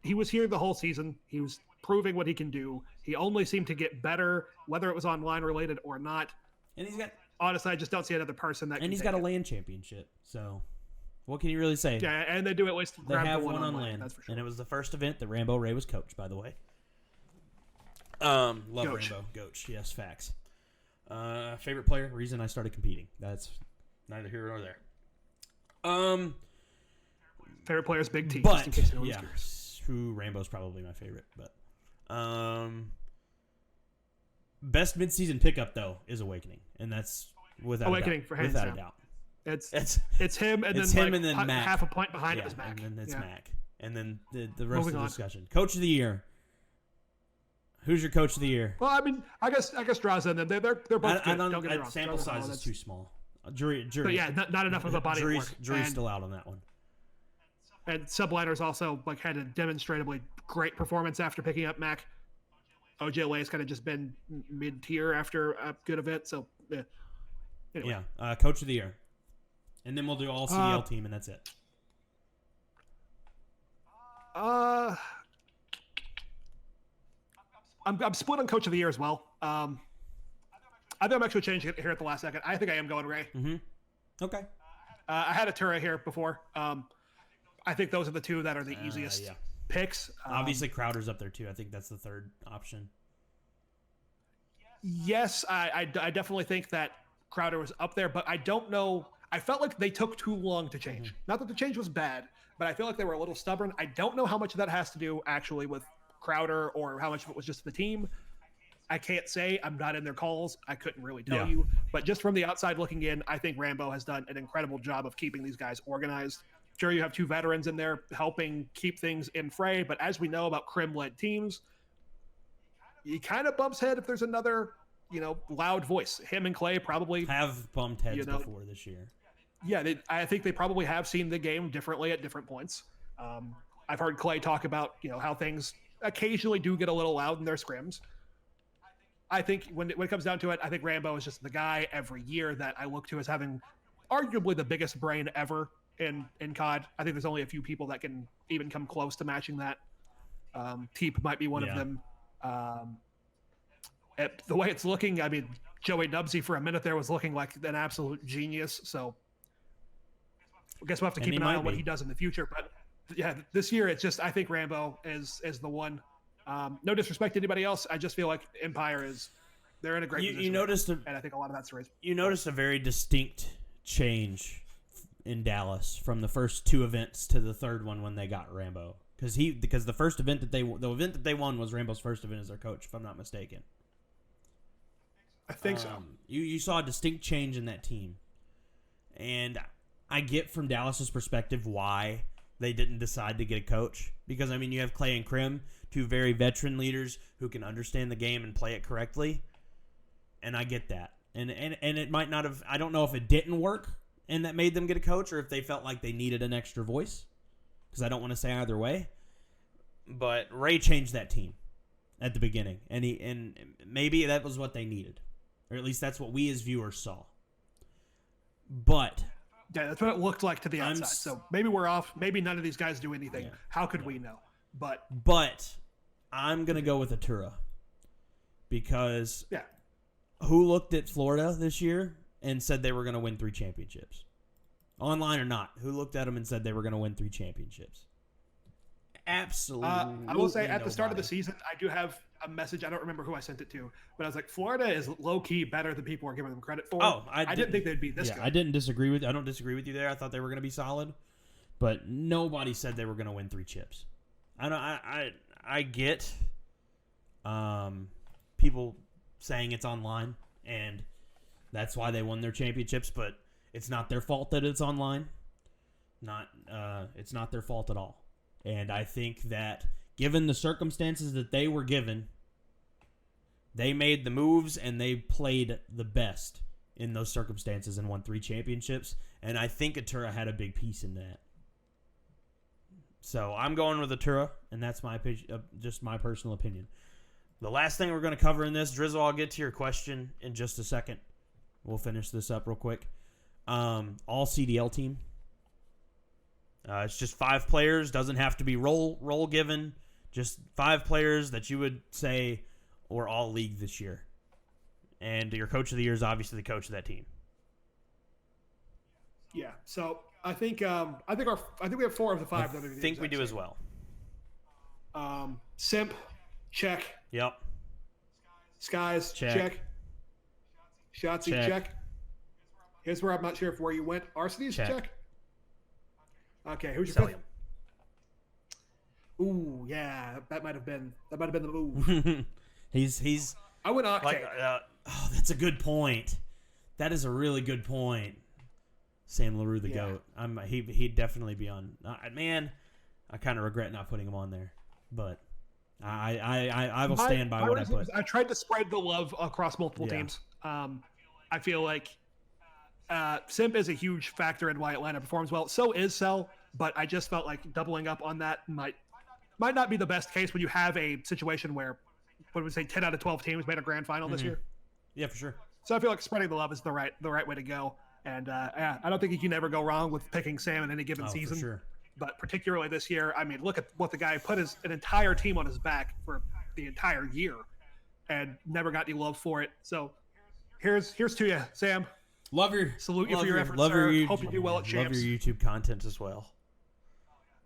Speaker 2: He was here the whole season. He was proving what he can do. He only seemed to get better, whether it was online related or not.
Speaker 1: And he's got...
Speaker 2: Honestly, I just don't see another person that.
Speaker 1: And he's got a land championship. So, what can you really say?
Speaker 2: Yeah, and they do at least
Speaker 1: they
Speaker 2: grab
Speaker 1: have
Speaker 2: the
Speaker 1: one on land.
Speaker 2: That's for sure.
Speaker 1: And it was the first event that Rambo Ray was coached, by the way. Love
Speaker 2: Goach.
Speaker 1: Rambo. Goach. Yes, facts. Favorite player? Reason I started competing. That's neither here nor there.
Speaker 2: Favorite player's Big T.
Speaker 1: But
Speaker 2: just in case anyone's
Speaker 1: yeah,
Speaker 2: curious.
Speaker 1: Rambo's probably my favorite. But best midseason pickup though is Awakening, and that's without
Speaker 2: Awakening
Speaker 1: a doubt.
Speaker 2: for hands
Speaker 1: Without
Speaker 2: down.
Speaker 1: a doubt.
Speaker 2: It's him and
Speaker 1: it's
Speaker 2: then
Speaker 1: him
Speaker 2: like
Speaker 1: and then Mac.
Speaker 2: half a point behind it was Mac.
Speaker 1: And then it's
Speaker 2: Yeah.
Speaker 1: Mac. And then the rest of
Speaker 2: Moving
Speaker 1: the
Speaker 2: on.
Speaker 1: discussion. Coach of the year. Who's your coach of the year?
Speaker 2: Well, I mean, I guess Draza and them they're both good. Don't get me wrong.
Speaker 1: Sample
Speaker 2: Draza's
Speaker 1: size
Speaker 2: solid.
Speaker 1: is too small. Jury.
Speaker 2: But yeah, not enough of a body of
Speaker 1: Jury's
Speaker 2: work.
Speaker 1: still out on that one.
Speaker 2: And Subliner's also like had a demonstrably great performance after picking up Mac. OJLA has kind of just been mid-tier after a good event. So yeah. Anyway.
Speaker 1: Yeah, coach of the year. And then we'll do all CDL team, and that's it.
Speaker 2: I'm split on coach of the year as well. I think I'm actually changing it here at the last second. I think I am going Ray.
Speaker 1: Mm-hmm. Okay.
Speaker 2: I had a Tura here before. I think those are the two that are the easiest picks.
Speaker 1: Obviously, Crowder's up there too. I think that's the third option.
Speaker 2: Yes, I definitely think that Crowder was up there, but I don't know. I felt like they took too long to change.
Speaker 1: Mm-hmm.
Speaker 2: Not that the change was bad, but I feel like they were a little stubborn. I don't know how much of that has to do actually with Crowder or how much of it was just the team. I can't say. I'm not in their calls. I couldn't really tell you. But just from the outside looking in, I think Rambo has done an incredible job of keeping these guys organized. Sure, you have two veterans in there helping keep things in fray, but as we know about Crim-led teams, he kind of bumps head if there's another, loud voice. Him and Clay probably
Speaker 1: have bumped heads before this year.
Speaker 2: Yeah, I think they probably have seen the game differently at different points. I've heard Clay talk about, how things occasionally do get a little loud in their scrims. I think when it comes down to it, I think Rambo is just the guy every year that I look to as having arguably the biggest brain ever in COD. I think there's only a few people that can even come close to matching that. Teep might be one of them. The way it's looking, I mean, Joey Nubsy for a minute there was looking like an absolute genius. So I guess we'll have to keep an eye on what he does in the future. But yeah, this year it's just, I think Rambo is the one. No disrespect to anybody else. I just feel like Empire they're in a great position.
Speaker 1: You noticed,
Speaker 2: and I think a lot of that's the reason.
Speaker 1: You noticed a very distinct change in Dallas from the first two events to the third one when they got Rambo, because the first event the event that they won was Rambo's first event as their coach, if I'm not mistaken.
Speaker 2: I think so.
Speaker 1: You saw a distinct change in that team, and I get from Dallas's perspective why they didn't decide to get a coach, because I mean you have Clay and Krim, two very veteran leaders who can understand the game and play it correctly, and I get that. And it might not have. I don't know if it didn't work and that made them get a coach, or if they felt like they needed an extra voice, because I don't want to say either way. But Ray changed that team at the beginning, and maybe that was what they needed, or at least that's what we as viewers saw. But
Speaker 2: yeah, that's what it looked like to the outside. So maybe we're off. Maybe none of these guys do anything.
Speaker 1: Yeah.
Speaker 2: How could we know? But
Speaker 1: I'm gonna go with Atura, because who looked at Florida this year and said they were going to win 3 championships? Online or not, who looked at them and said they were going to win 3 championships? Absolutely.
Speaker 2: I will say at the start of the season, I do have a message. I don't remember who I sent it to, but I was like, Florida is low-key better than people are giving them credit for.
Speaker 1: Oh,
Speaker 2: I didn't think they'd be this good.
Speaker 1: I don't disagree with you there. I thought they were going to be solid, but nobody said they were going to win 3 chips. I get people saying it's online, and that's why they won their championships, but it's not their fault that it's online. It's not their fault at all. And I think that given the circumstances that they were given, they made the moves and they played the best in those circumstances and won 3 championships. And I think Atura had a big piece in that. So I'm going with Atura, and that's just my personal opinion. the last thing we're going to cover in this, Drizzle, I'll get to your question in just a second. We'll finish this up real quick. All-CDL team. It's just 5 players. Doesn't have to be role given. Just 5 players that you would say were all league this year. And your coach of the year is obviously the coach of that team.
Speaker 2: Yeah. So I think we have 4 of the 5.
Speaker 1: I think we do as well.
Speaker 2: Simp, check.
Speaker 1: Yep.
Speaker 2: Skies, check. Shotzi, check. Here's where I'm not sure where you went. Arsenes, check. Okay, who's your 5th? Ooh, yeah, that might have been the move.
Speaker 1: he's.
Speaker 2: I went Octane.
Speaker 1: Like, that's a good point. That is a really good point. Sam LaRue, the GOAT. He'd definitely be on. Man, I kind of regret not putting him on there, but I will stand by what I put.
Speaker 2: I tried to spread the love across multiple teams. I feel like Simp is a huge factor in why Atlanta performs well. So is Cell, but I just felt like doubling up on that might not be the best case when you have a situation where, what would we say, 10 out of 12 teams made a grand final this year.
Speaker 1: Yeah, for sure.
Speaker 2: So I feel like spreading the love is the right way to go. And I don't think you can ever go wrong with picking Sam in any given season.
Speaker 1: For sure.
Speaker 2: But particularly this year, I mean, look at what the guy put an entire team on his back for the entire year and never got any love for it. So here's to you, Sam. Salute you for your efforts, sir. Hope you do well at Champs.
Speaker 1: Love your YouTube content as well.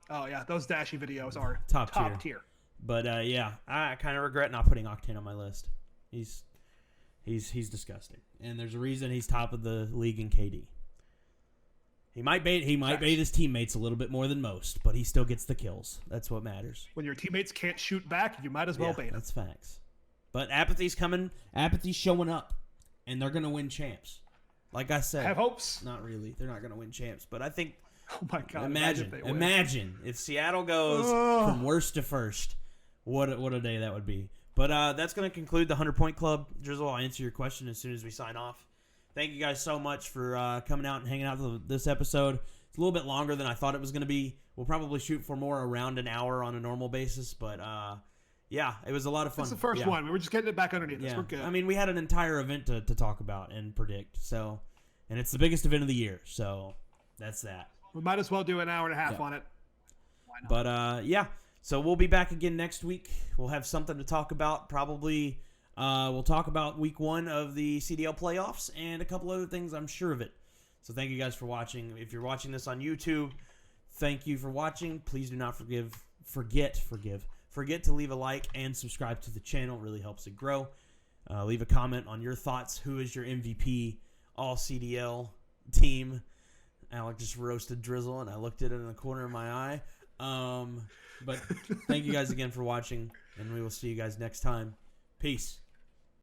Speaker 2: Oh yeah, those Dashy videos are
Speaker 1: top
Speaker 2: tier.
Speaker 1: But I kind of regret not putting Octane on my list. He's disgusting, and there's a reason he's top of the league in KD. He might bait his teammates a little bit more than most, but he still gets the kills. That's what matters.
Speaker 2: When your teammates can't shoot back, you might as well bait them.
Speaker 1: That's facts. But apathy's coming. Apathy's showing up, and they're gonna win champs. Like I said,
Speaker 2: have hopes.
Speaker 1: Not really. They're not gonna win champs, but I think.
Speaker 2: Oh my God!
Speaker 1: Imagine if Seattle goes from worst to first. What a day that would be. But that's going to conclude the 100-Point Club. Drizzle, I'll answer your question as soon as we sign off. Thank you guys so much for coming out and hanging out for this episode. It's a little bit longer than I thought it was going to be. We'll probably shoot for more around an hour on a normal basis. But, it was a lot of fun.
Speaker 2: It's the first one. We were just getting it back underneath us. We're good.
Speaker 1: I mean, we had an entire event to talk about and predict. So, and it's the biggest event of the year. So, that's that.
Speaker 2: We might as well do an hour and a half on it.
Speaker 1: Why not? But, so we'll be back again next week. We'll have something to talk about. Probably we'll talk about week 1 of the CDL playoffs and a couple other things. I'm sure of it. So thank you guys for watching. If you're watching this on YouTube, thank you for watching. Please do not forget to leave a like and subscribe to the channel. It really helps it grow. Leave a comment on your thoughts. Who is your MVP All-CDL team? Alec just roasted Drizzle, and I looked at it in the corner of my eye. But thank you guys again for watching, and we will see you guys next time. Peace.